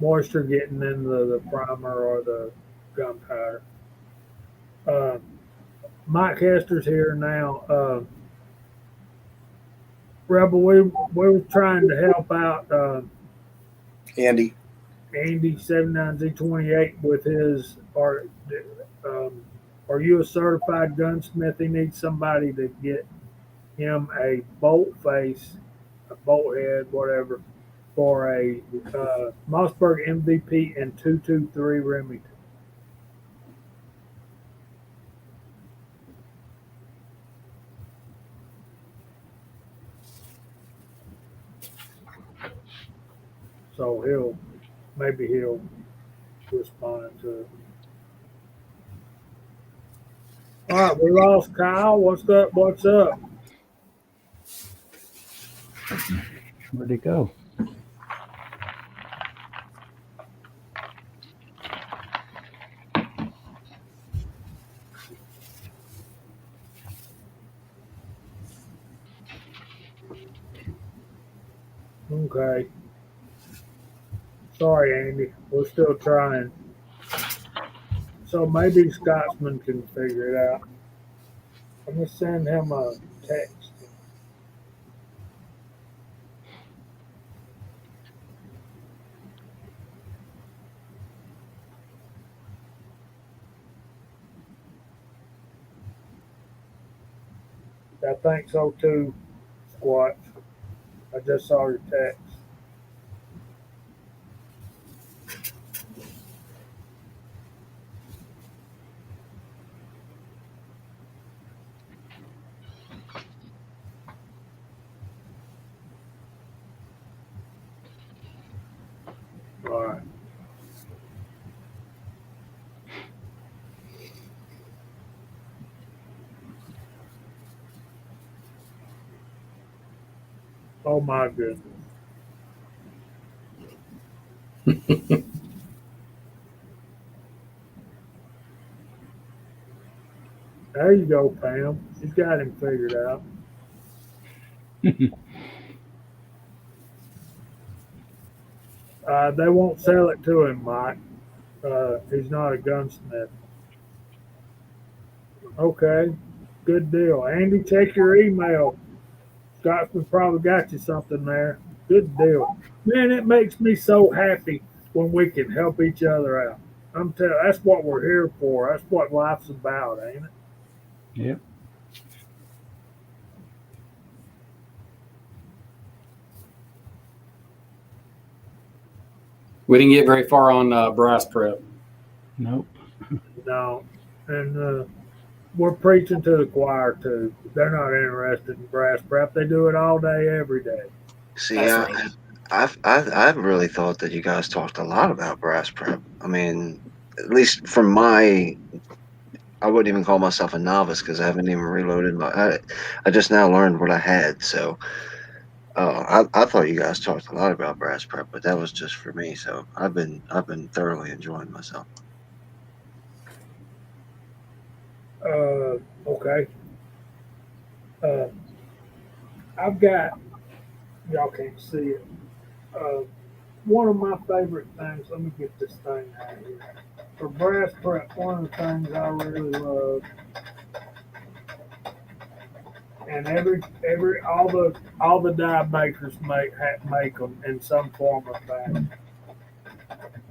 moisture getting into the primer or the gunpowder. Uh, Mike Hester's here now. Rebel, we were trying to help out Andy, Andy 79Z28 with his are you a certified gunsmith? He needs somebody to get him a bolt face, a bolt head, whatever, for a Mossberg MVP and 223 Remington. So he'll respond to it. All right, we lost Kyle. What's up? What's up? Where'd he go? Okay. Sorry, Andy. We're still trying. So maybe Scotsman can figure it out. Let me send him a text. I think so too, Squatch. I just saw your text. All right. Oh my goodness. There you go, Pam. She's got him figured out. They won't sell it to him, Mike. He's not a gunsmith. Okay, good deal. Andy, check your email. Scotsman probably got you something there. Good deal. Man, it makes me so happy when we can help each other out. I'm telling that's what we're here for. That's what life's about, ain't it? Yep. We didn't get very far on brass prep. Nope. No. And we're preaching to the choir too. They're not interested in brass prep. They do it all day, every day. See, I've really thought that you guys talked a lot about brass prep. I mean, at least from my, I wouldn't even call myself a novice because I haven't even reloaded I just now learned what I had. So, I thought you guys talked a lot about brass prep, but that was just for me. So I've been thoroughly enjoying myself. Okay. I've got, y'all can't see it. One of my favorite things, let me get this thing out of here. For brass prep, one of the things I really love, and all the die makers make them in some form or fashion.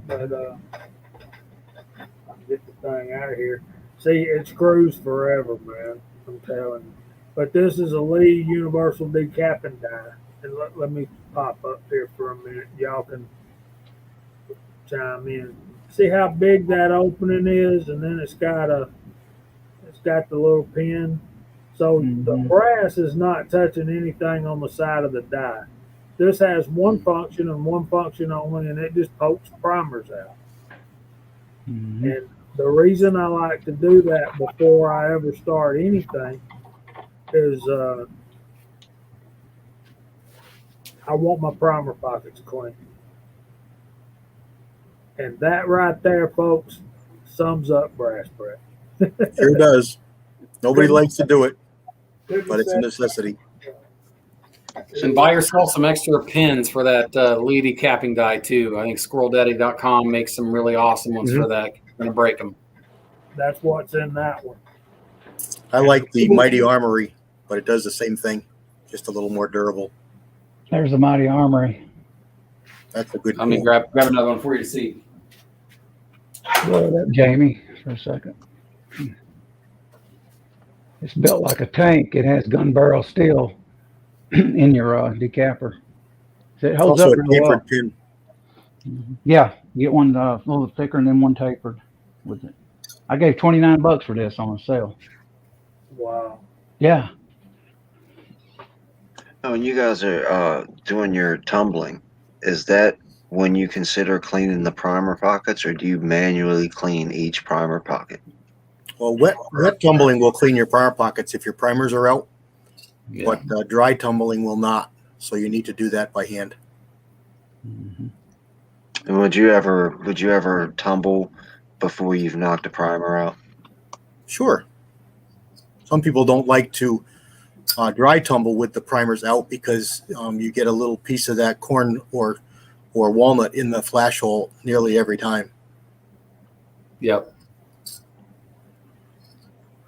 But I'll get the thing out of here. See, it screws forever, man. I'm telling you. But this is a Lee Universal Decapping die. And let me pop up here for a minute. Y'all can chime in. See how big that opening is, and then it's got the little pin. So the brass is not touching anything on the side of the die. This has one function and one function only, and it just pokes primers out. And the reason I like to do that before I ever start anything is I want my primer pockets clean. And that right there, folks, sums up brass prep. Sure does. Nobody likes to do it, but it's a necessity. And buy yourself some extra pins for that Lee decapping die too. I think SquirrelDaddy.com makes some really awesome ones for that. You're gonna break them. That's what's in that one. I like the Mighty Armory, but it does the same thing, just a little more durable. There's the Mighty Armory. That's a good. Let me grab another one for you to see. Jamie, for a second. It's built like a tank. It has gun barrel steel in your decapper. So it holds Also up a really well. tapered pin. Yeah, get one a little thicker and then one tapered with it. I gave $29 for this on a sale. Wow. Yeah. Oh, when you guys are doing your tumbling, is that when you consider cleaning the primer pockets, or do you manually clean each primer pocket? Well, wet tumbling will clean your primer pockets if your primers are out, but dry tumbling will not. So you need to do that by hand. And would you ever tumble before you've knocked a primer out? Sure. Some people don't like to dry tumble with the primers out because you get a little piece of that corn or walnut in the flash hole nearly every time. Yep.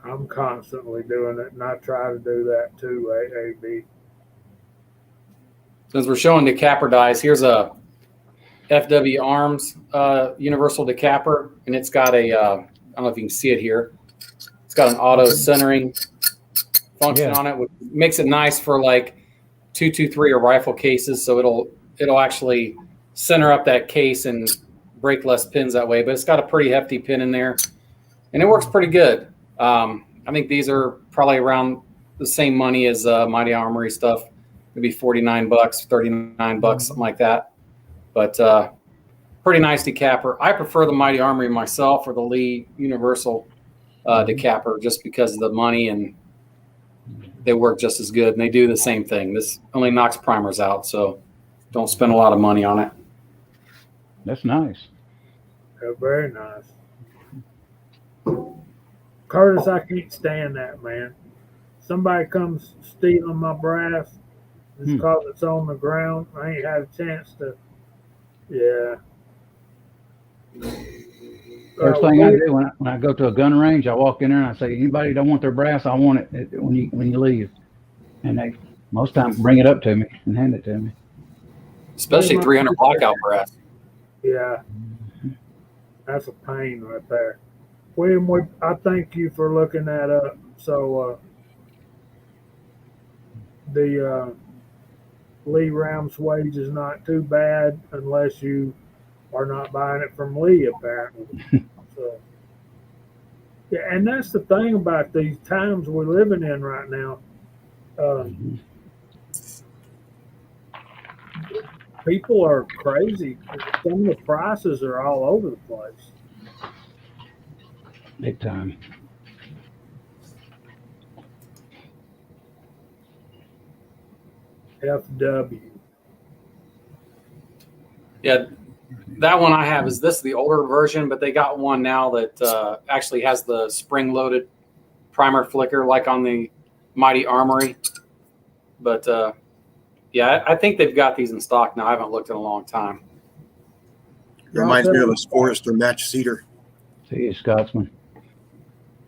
I'm constantly doing it, and I try to do that too, AAB. Since we're showing decapper dies, here's a FW Arms universal decapper, and it's got a I don't know if you can see it here. It's got an auto centering function on it, which makes it nice for like 223 or rifle cases. So it'll actually center up that case and break less pins that way. But it's got a pretty hefty pin in there, and it works pretty good. I think these are probably around the same money as Mighty Armory stuff. Maybe $49, $39, something like that. But pretty nice decapper. I prefer the Mighty Armory myself or the Lee Universal decapper just because of the money, and they work just as good. And they do the same thing. This only knocks primers out, so don't spend a lot of money on it. That's nice. They're very nice. Curtis, I can't stand that, man. Somebody comes stealing my brass just because it's on the ground. I ain't had a chance to. Yeah. First thing I do when I go to a gun range, I walk in there and I say, anybody don't want their brass, I want it when you leave. And they most times bring it up to me and hand it to me. Especially 300 blackout brass. Yeah. That's a pain right there. William, I thank you for looking that up. So the Lee Rounds wage is not too bad unless you are not buying it from Lee, apparently. So, yeah, and that's the thing about these times we're living in right now. People are crazy. Some of the prices are all over the place. Big time. FW. Yeah, that one I have is the older version, but they got one now that actually has the spring-loaded primer flicker like on the Mighty Armory. But yeah, I think they've got these in stock now. I haven't looked in a long time. Reminds me of a Forester match cedar. See you, Scotsman.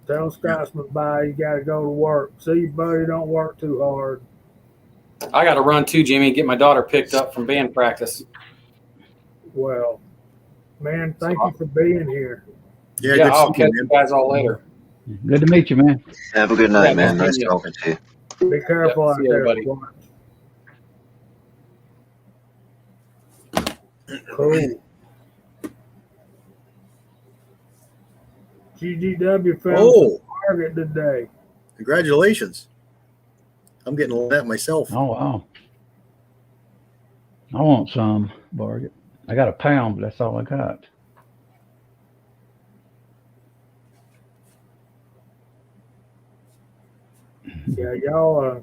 Tell Scotsman bye. You got to go to work. See you, buddy. Don't work too hard. I got to run too, Jimmy, and get my daughter picked up from band practice. Well, man, thank you for being here. Yeah, I'll catch you guys all later. Good to meet you, man. Have a good night, Yeah, man. man. Nice talking to you. Be careful out See you, there. everybody. Cool. GGW found Oh, target today. congratulations. I'm getting all that myself. Oh, wow. I want some, Barget. I got a pound, but that's all I got. Yeah, y'all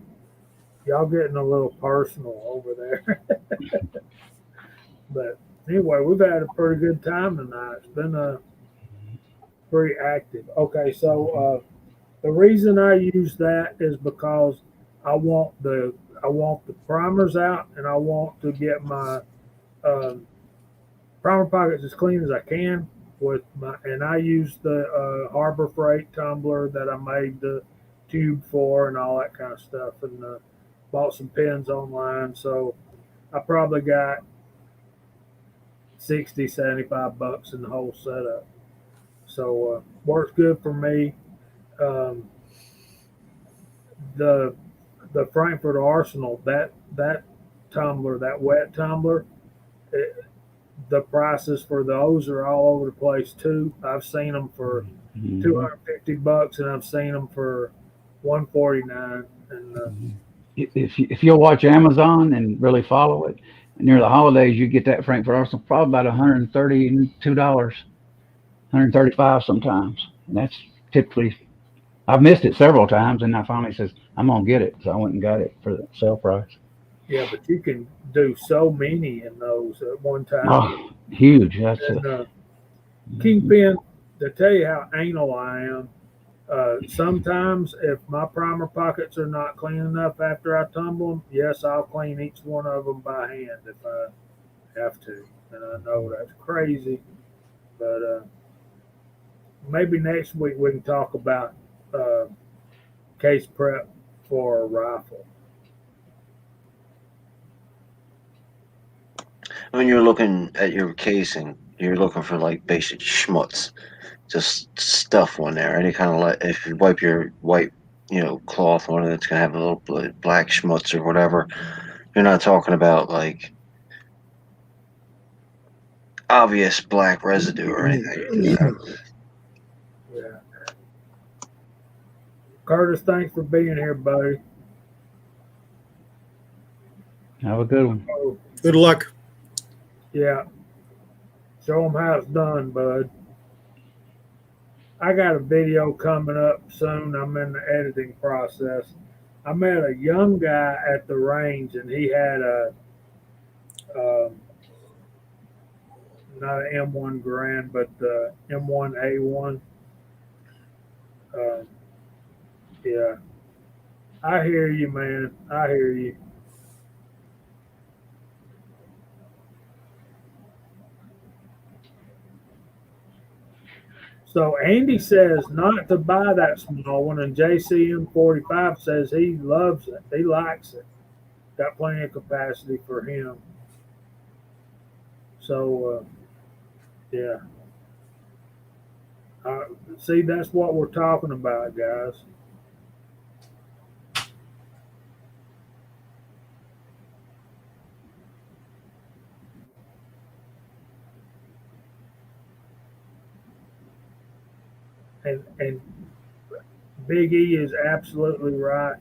getting a little personal over there. But anyway, we've had a pretty good time tonight. It's been pretty active. Okay, so the reason I use that is because I want the primers out, and I want to get my primer pockets as clean as I can and I use the Harbor Freight tumbler that I made the tube for and all that kind of stuff, and bought some pins online. So I probably got 60, 75 bucks in the whole setup. So works good for me. The Frankfurt Arsenal, that tumbler, that wet tumbler, the prices for those are all over the place too. I've seen them for $250, and I've seen them for $149. And If you'll watch Amazon and really follow it, near the holidays, you get that Frankfurt Arsenal probably about $132, $135 sometimes. And that's typically, I've missed it several times, and I finally says, I'm going to get it. So I went and got it for the sale price. yeah, but you can do so many in those at one time. Oh, huge. That's and, Kingpin, to tell you how anal I am, sometimes if my primer pockets are not clean enough after I tumble them, yes, I'll clean each one of them by hand if I have to. And I know that's crazy, but maybe next week we can talk about case prep for a rifle. When you're looking at your casing, you're looking for like basic schmutz, just stuff on there. Any kind of like, if you wipe your white, cloth on it, it's gonna have a little black schmutz or whatever. You're not talking about like obvious black residue or anything. Yeah. Curtis, thanks for being here, buddy. have a good one. Oh, Good luck. yeah. Show them how it's done, bud. I got a video coming up soon. I'm in the editing process. I met a young guy at the range, and he had not an M1 Grand, but the M1A1. Yeah. I hear you, man. I hear you. So Andy says not to buy that small one, and JCM45 says he loves it. He likes it. Got plenty of capacity for him. So, yeah. See, that's what we're talking about, guys. And Big E is absolutely right.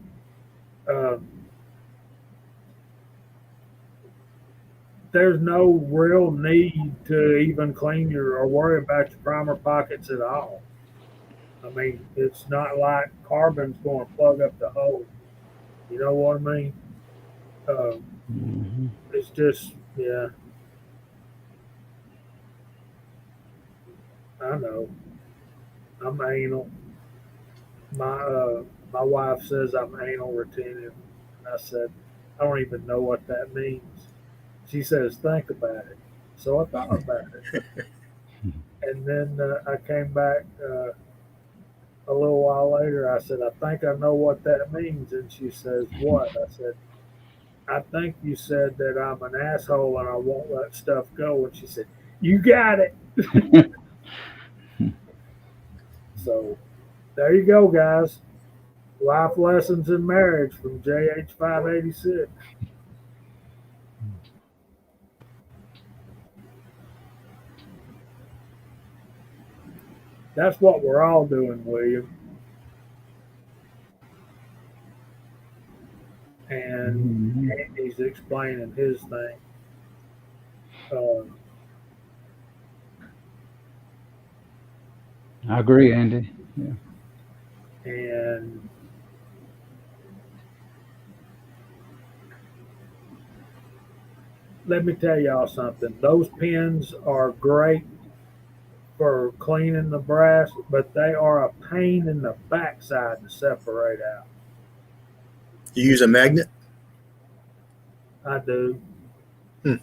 There's no real need to even clean your or worry about your primer pockets at all. I mean, it's not like carbon's going to plug up the hole. You know what I mean? It's just, yeah. I know. I'm anal. My wife says I'm anal retentive, and I said I don't even know what that means. She says think about it. So I thought about it, and then I came back a little while later. I said I think I know what that means, and she says what? I said I think you said that I'm an asshole and I won't let stuff go, and she said you got it. So there you go, guys. Life Lessons in Marriage from JH 586. That's what we're all doing, William. And Andy's explaining his thing. I agree, Andy. Yeah. And let me tell y'all something. Those pins are great for cleaning the brass, but they are a pain in the backside to separate out. You use a magnet? I do. Hmm.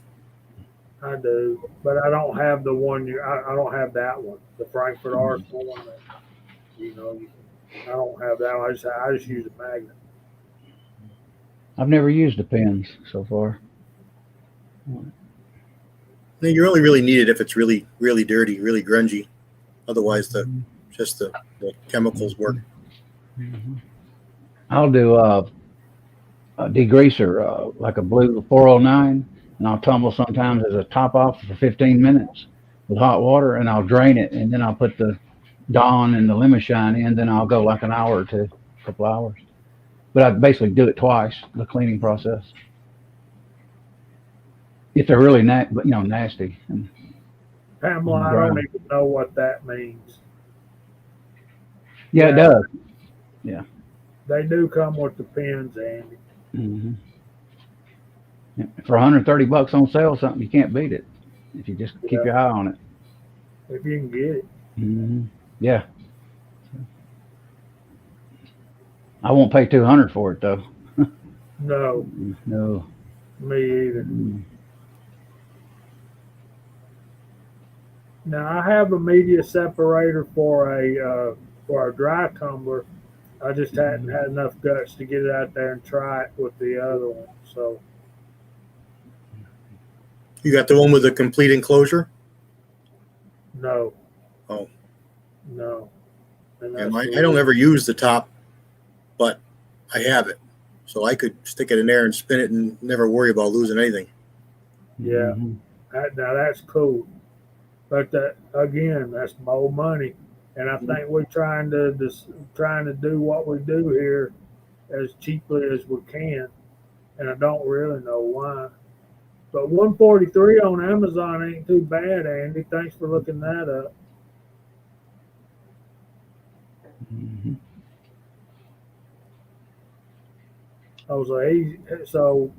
I do, but I don't have the one I don't have that one, the Frankfurt Arsenal one. I don't have that one. I just use a magnet. I've never used the pins so far. You only really need it if it's really, really dirty, really grungy. Otherwise, the chemicals work. I'll do a degreaser, like a blue 409, and I'll tumble sometimes as a top off for 15 minutes with hot water, and I'll drain it, and then I'll put the Dawn and the lemon shine in. Then I'll go like an hour or two, a couple hours. But I basically do it twice, the cleaning process. If they're really nasty. Pamela, I don't even know what that means. Yeah, it does. Yeah. They do come with the pins, Andy. Mm-hmm. Yeah. For $130 on sale, something you can't beat it if you just keep your eye on it. If you can get it. Mm-hmm. Yeah. I won't pay $200 for it though. No. No. Me either. Mm-hmm. Now I have a media separator for a dry tumbler. I just hadn't had enough guts to get it out there and try it with the other one. So you got the one with the complete enclosure? No. Oh. No. Yeah, I don't ever use the top, but I have it. So I could stick it in there and spin it and never worry about losing anything. Yeah. Mm-hmm. Now that's cool. But again, that's more money. And I think we're trying to do what we do here as cheaply as we can. And I don't really know why. But 143 on Amazon ain't too bad, Andy. Thanks for looking that up. Mm-hmm. So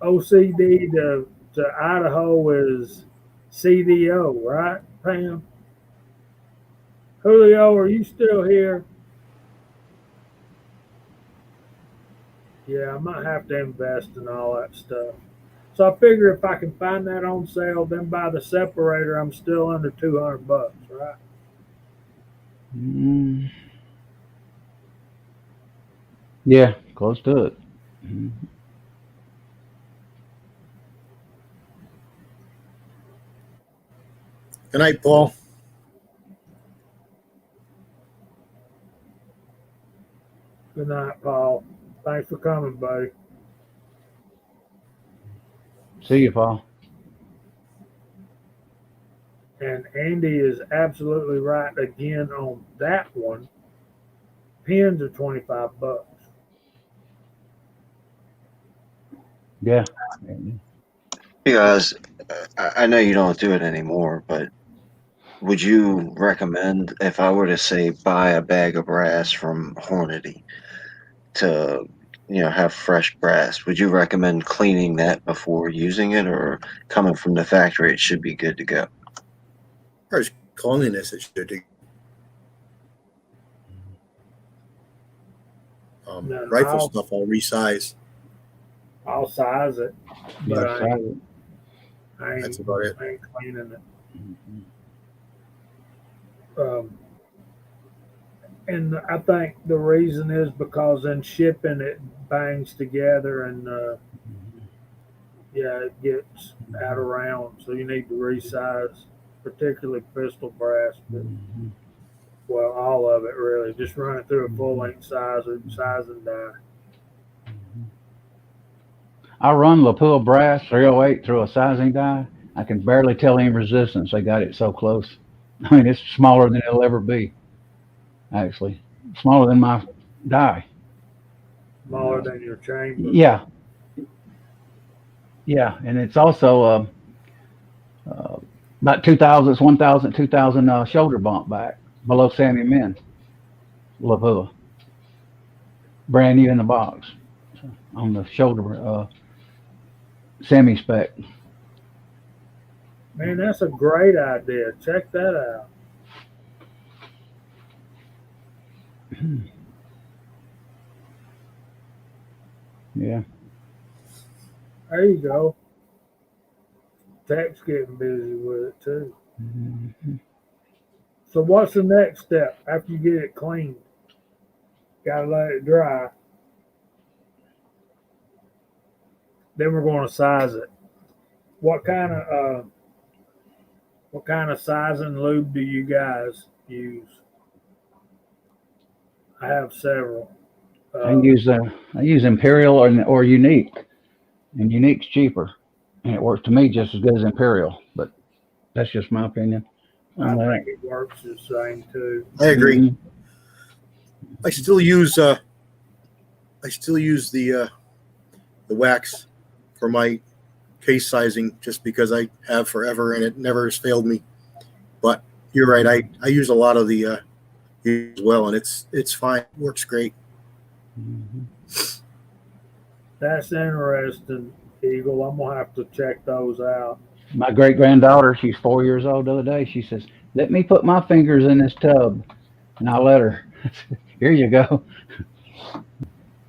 OCD to Idaho is CDO, right, Pam? Julio, are you still here? Yeah, I might have to invest in all that stuff. So I figure if I can find that on sale, then buy the separator, I'm still under $200, right? Mm-hmm. Yeah, close to it. Mm-hmm. Good night, Paul. Good night, Paul. Thanks for coming, buddy. See you, Paul. And Andy is absolutely right again on that one. Pins are $25. Yeah. You guys, I know you don't do it anymore, but would you recommend, if I were to say buy a bag of brass from Hornady to, have fresh brass, would you recommend cleaning that before using it, or coming from the factory, it should be good to go? As far as cleanliness, it should be. Rifle stuff, I'll resize. I'll size it, but that's about it. I ain't cleaning it. Mm-hmm. And I think the reason is because in shipping it bangs together and it gets out of round. So you need to resize, particularly pistol brass. But Well, all of it really. Just run it through a full length size and die. I run Lapua Brass 308 through a sizing die. I can barely tell any resistance. They got it so close. I mean, it's smaller than it'll ever be. Actually, smaller than my die. Smaller than your chamber. Yeah, yeah, and it's also about 2,000, it's 1,000, 2,000 shoulder bump back below Sammy Min. Lapua. Brand new in the box on the shoulder semi spec. Man, that's a great idea. Check that out. Yeah. There you go. Tech's getting busy with it too. Mm-hmm. So what's the next step after you get it cleaned? Gotta let it dry. Then we're going to size it. What kind of sizing lube do you guys use? I have several. I use Imperial or Unique, and Unique's cheaper, and it works to me just as good as Imperial. But that's just my opinion. I think it works the same too. I agree. Mm-hmm. I still use the wax for my case sizing just because I have forever and it never has failed me. But you're right. I use a lot of the as well, and it's fine. It works great. Mm-hmm. That's interesting, Eagle. I'm gonna have to check those out. My great granddaughter, she's 4 years old the other day. She says, "Let me put my fingers in this tub," and I let her. Here you go.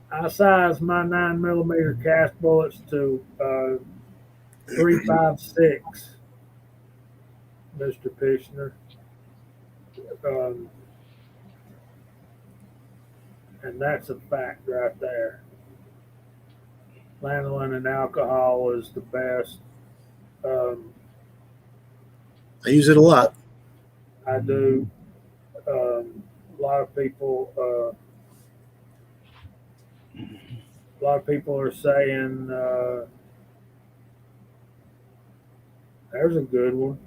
I size my 9mm cast bullets to 3.56, Mr. Pishner. And that's a fact right there. Lanolin and alcohol is the best. I use it a lot. I do. A lot of people are saying there's a good one.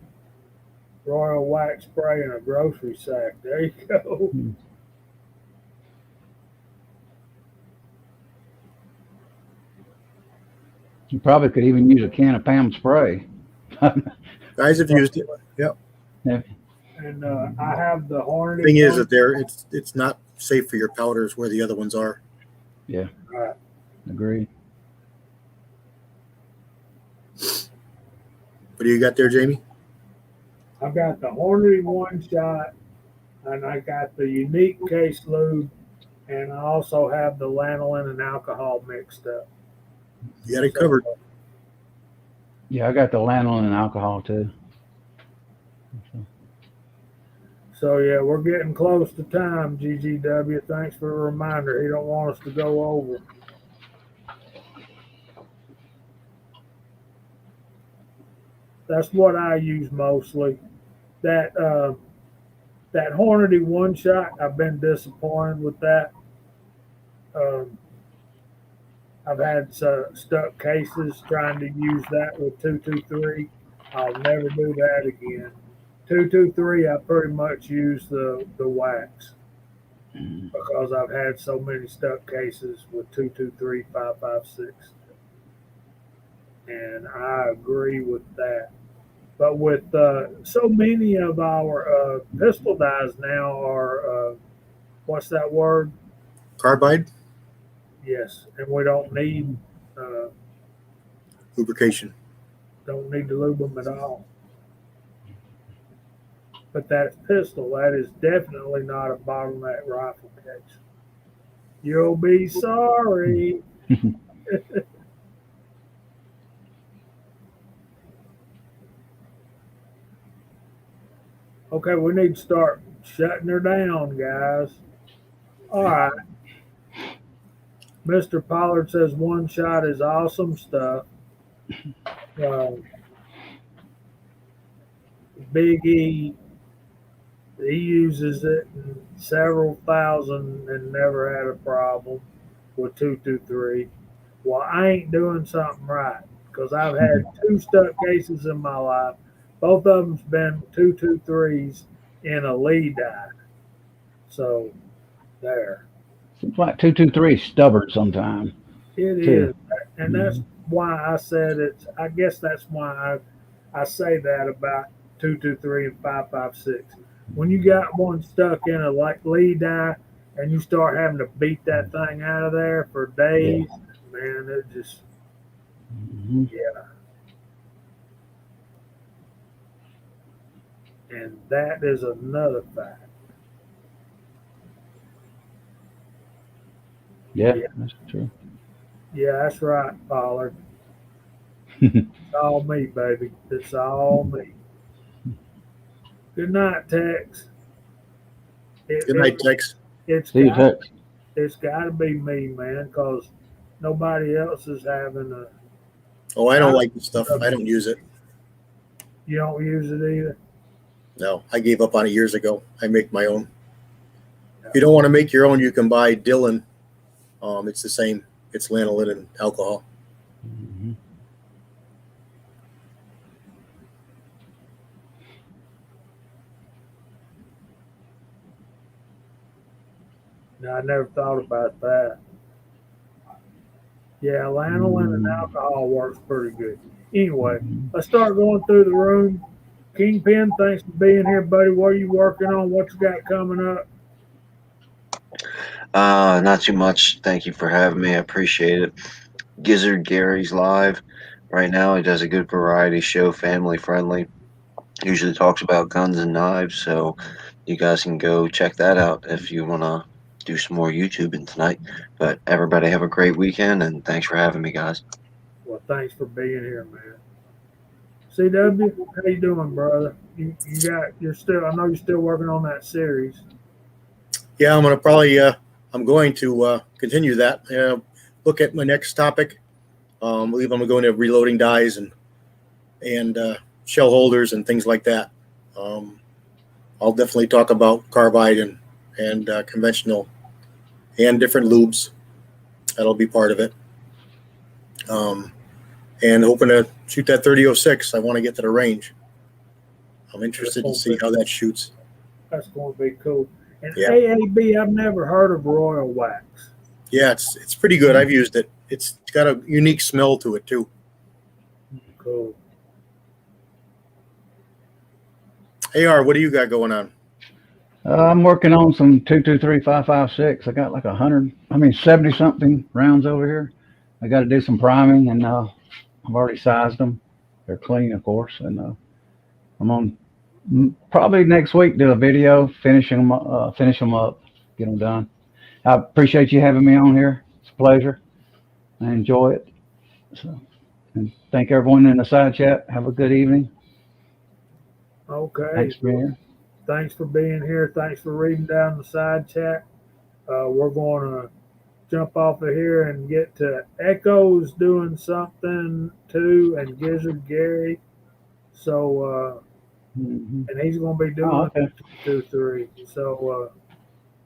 Royal wax spray in a grocery sack. There you go. You probably could even use a can of Pam spray. Guys have used it. Yep. Yeah. And I have the Hornady. Thing is that it's not safe for your powders where the other ones are. Yeah. Right. Agreed. What do you got there, Jamie? I've got the Hornady one shot, and I got the Unique case lube, and I also have the lanolin and alcohol mixed up. You got it covered. Yeah, I got the lanolin and alcohol too. So yeah, we're getting close to time, GGW. Thanks for the reminder. He don't want us to go over. That's what I use mostly. That Hornady one shot, I've been disappointed with that. I've had stuck cases trying to use that with 223. I'll never do that again. 223, I pretty much use the wax because I've had so many stuck cases with 223, 556. And I agree with that. But with so many of our pistol dies now are, what's that word? Carbide Yes, and we don't need lubrication. don't need to lube them at all. But that pistol, that is definitely not a bottleneck rifle case. You'll be sorry. Okay, we need to start shutting her down, guys. All right. Mr. Pollard says one shot is awesome stuff. Big E He uses it in several thousand and never had a problem with 223. Well, I ain't doing something right because I've had two stuck cases in my life. Both of them's been 223s in a lead die. So there. Seems like 223 stubborn sometimes It too. is. And that's why I said it's, I guess that's why I say that about 223 and 556. When you got one stuck in a like lead die and you start having to beat that thing out of there for days, man, it just, Mhm. yeah. And that is another fact. Yeah, Yeah. that's true. Yeah, that's right, Pollard. It's all me, baby. It's all me. Good night, Tex. Good night, Tex. It's See you, got Tex. it's got to be me, man, because nobody else is having a. Oh, I don't like the stuff. I don't use it. You don't use it either. No, I gave up on it years ago. I make my own. If you don't want to make your own, you can buy Dillon. It's the same. It's lanolin and alcohol. Mhm. No, I never thought about that. Yeah, lanolin and alcohol works pretty good. Anyway, let's start going through the room. Kingpin, thanks for being here, buddy. What are you working on? What you got coming up? Not too much. Thank you for having me. I appreciate it. Gizzard Gary's live right now. He does a good variety show, family friendly. Usually talks about guns and knives, so you guys can go check that out if you want to do some more YouTubing tonight. But everybody have a great weekend, and thanks for having me, guys. Well, thanks for being here, man. CW, how you doing, brother? You're still. I know you're still working on that series. Yeah, I'm going to continue that. Look at my next topic. I believe I'm going to reloading dies and shell holders and things like that. I'll definitely talk about carbide and conventional and different lubes. That'll be part of it. And hoping to shoot that 3006. I want to get to the range. I'm interested to see how that shoots. That's going to be cool. And Yeah. AAB, I've never heard of Royal Wax. Yeah, it's pretty good. I've used it. It's got a unique smell to it too. Cool. AR, what do you got going on? I'm working on some 223 556. I got like 70 something rounds over here. I got to do some priming, and I've already sized them. They're clean, of course, and I'm on probably next week do a video finish them up, get them done. I appreciate you having me on here. It's a pleasure. I enjoy it. So, and thank everyone in the side chat. Have a good evening. Okay. Thanks for being here. Thanks for being here. Thanks for reading down the side chat. We're going to jump off of here and get to Echo's doing something too, and Gizzard Gary. So, and he's going to be doing 223. So,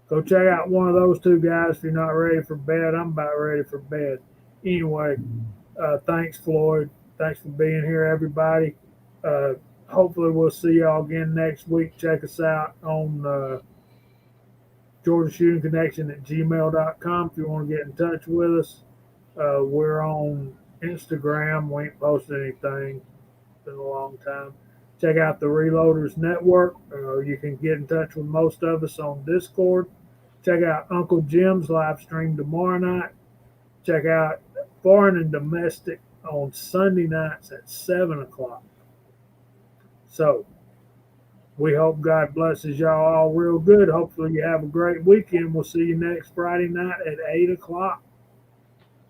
go check out one of those two guys if you're not ready for bed. I'm about ready for bed. Anyway, thanks, Floyd. Thanks for being here, everybody. Hopefully, we'll see y'all again next week. Check us out on Georgia Shooting Connection at gmail.com if you want to get in touch with us. We're on Instagram. We ain't posted anything. It's been a long time. Check out the Reloaders Network. You can get in touch with most of us on Discord. Check out Uncle Jim's live stream tomorrow night. Check out Foreign and Domestic on Sunday nights at 7 o'clock. So, we hope God blesses y'all all real good. Hopefully, you have a great weekend. We'll see you next Friday night at 8 o'clock.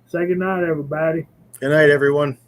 Say good night, everybody. Good night, everyone.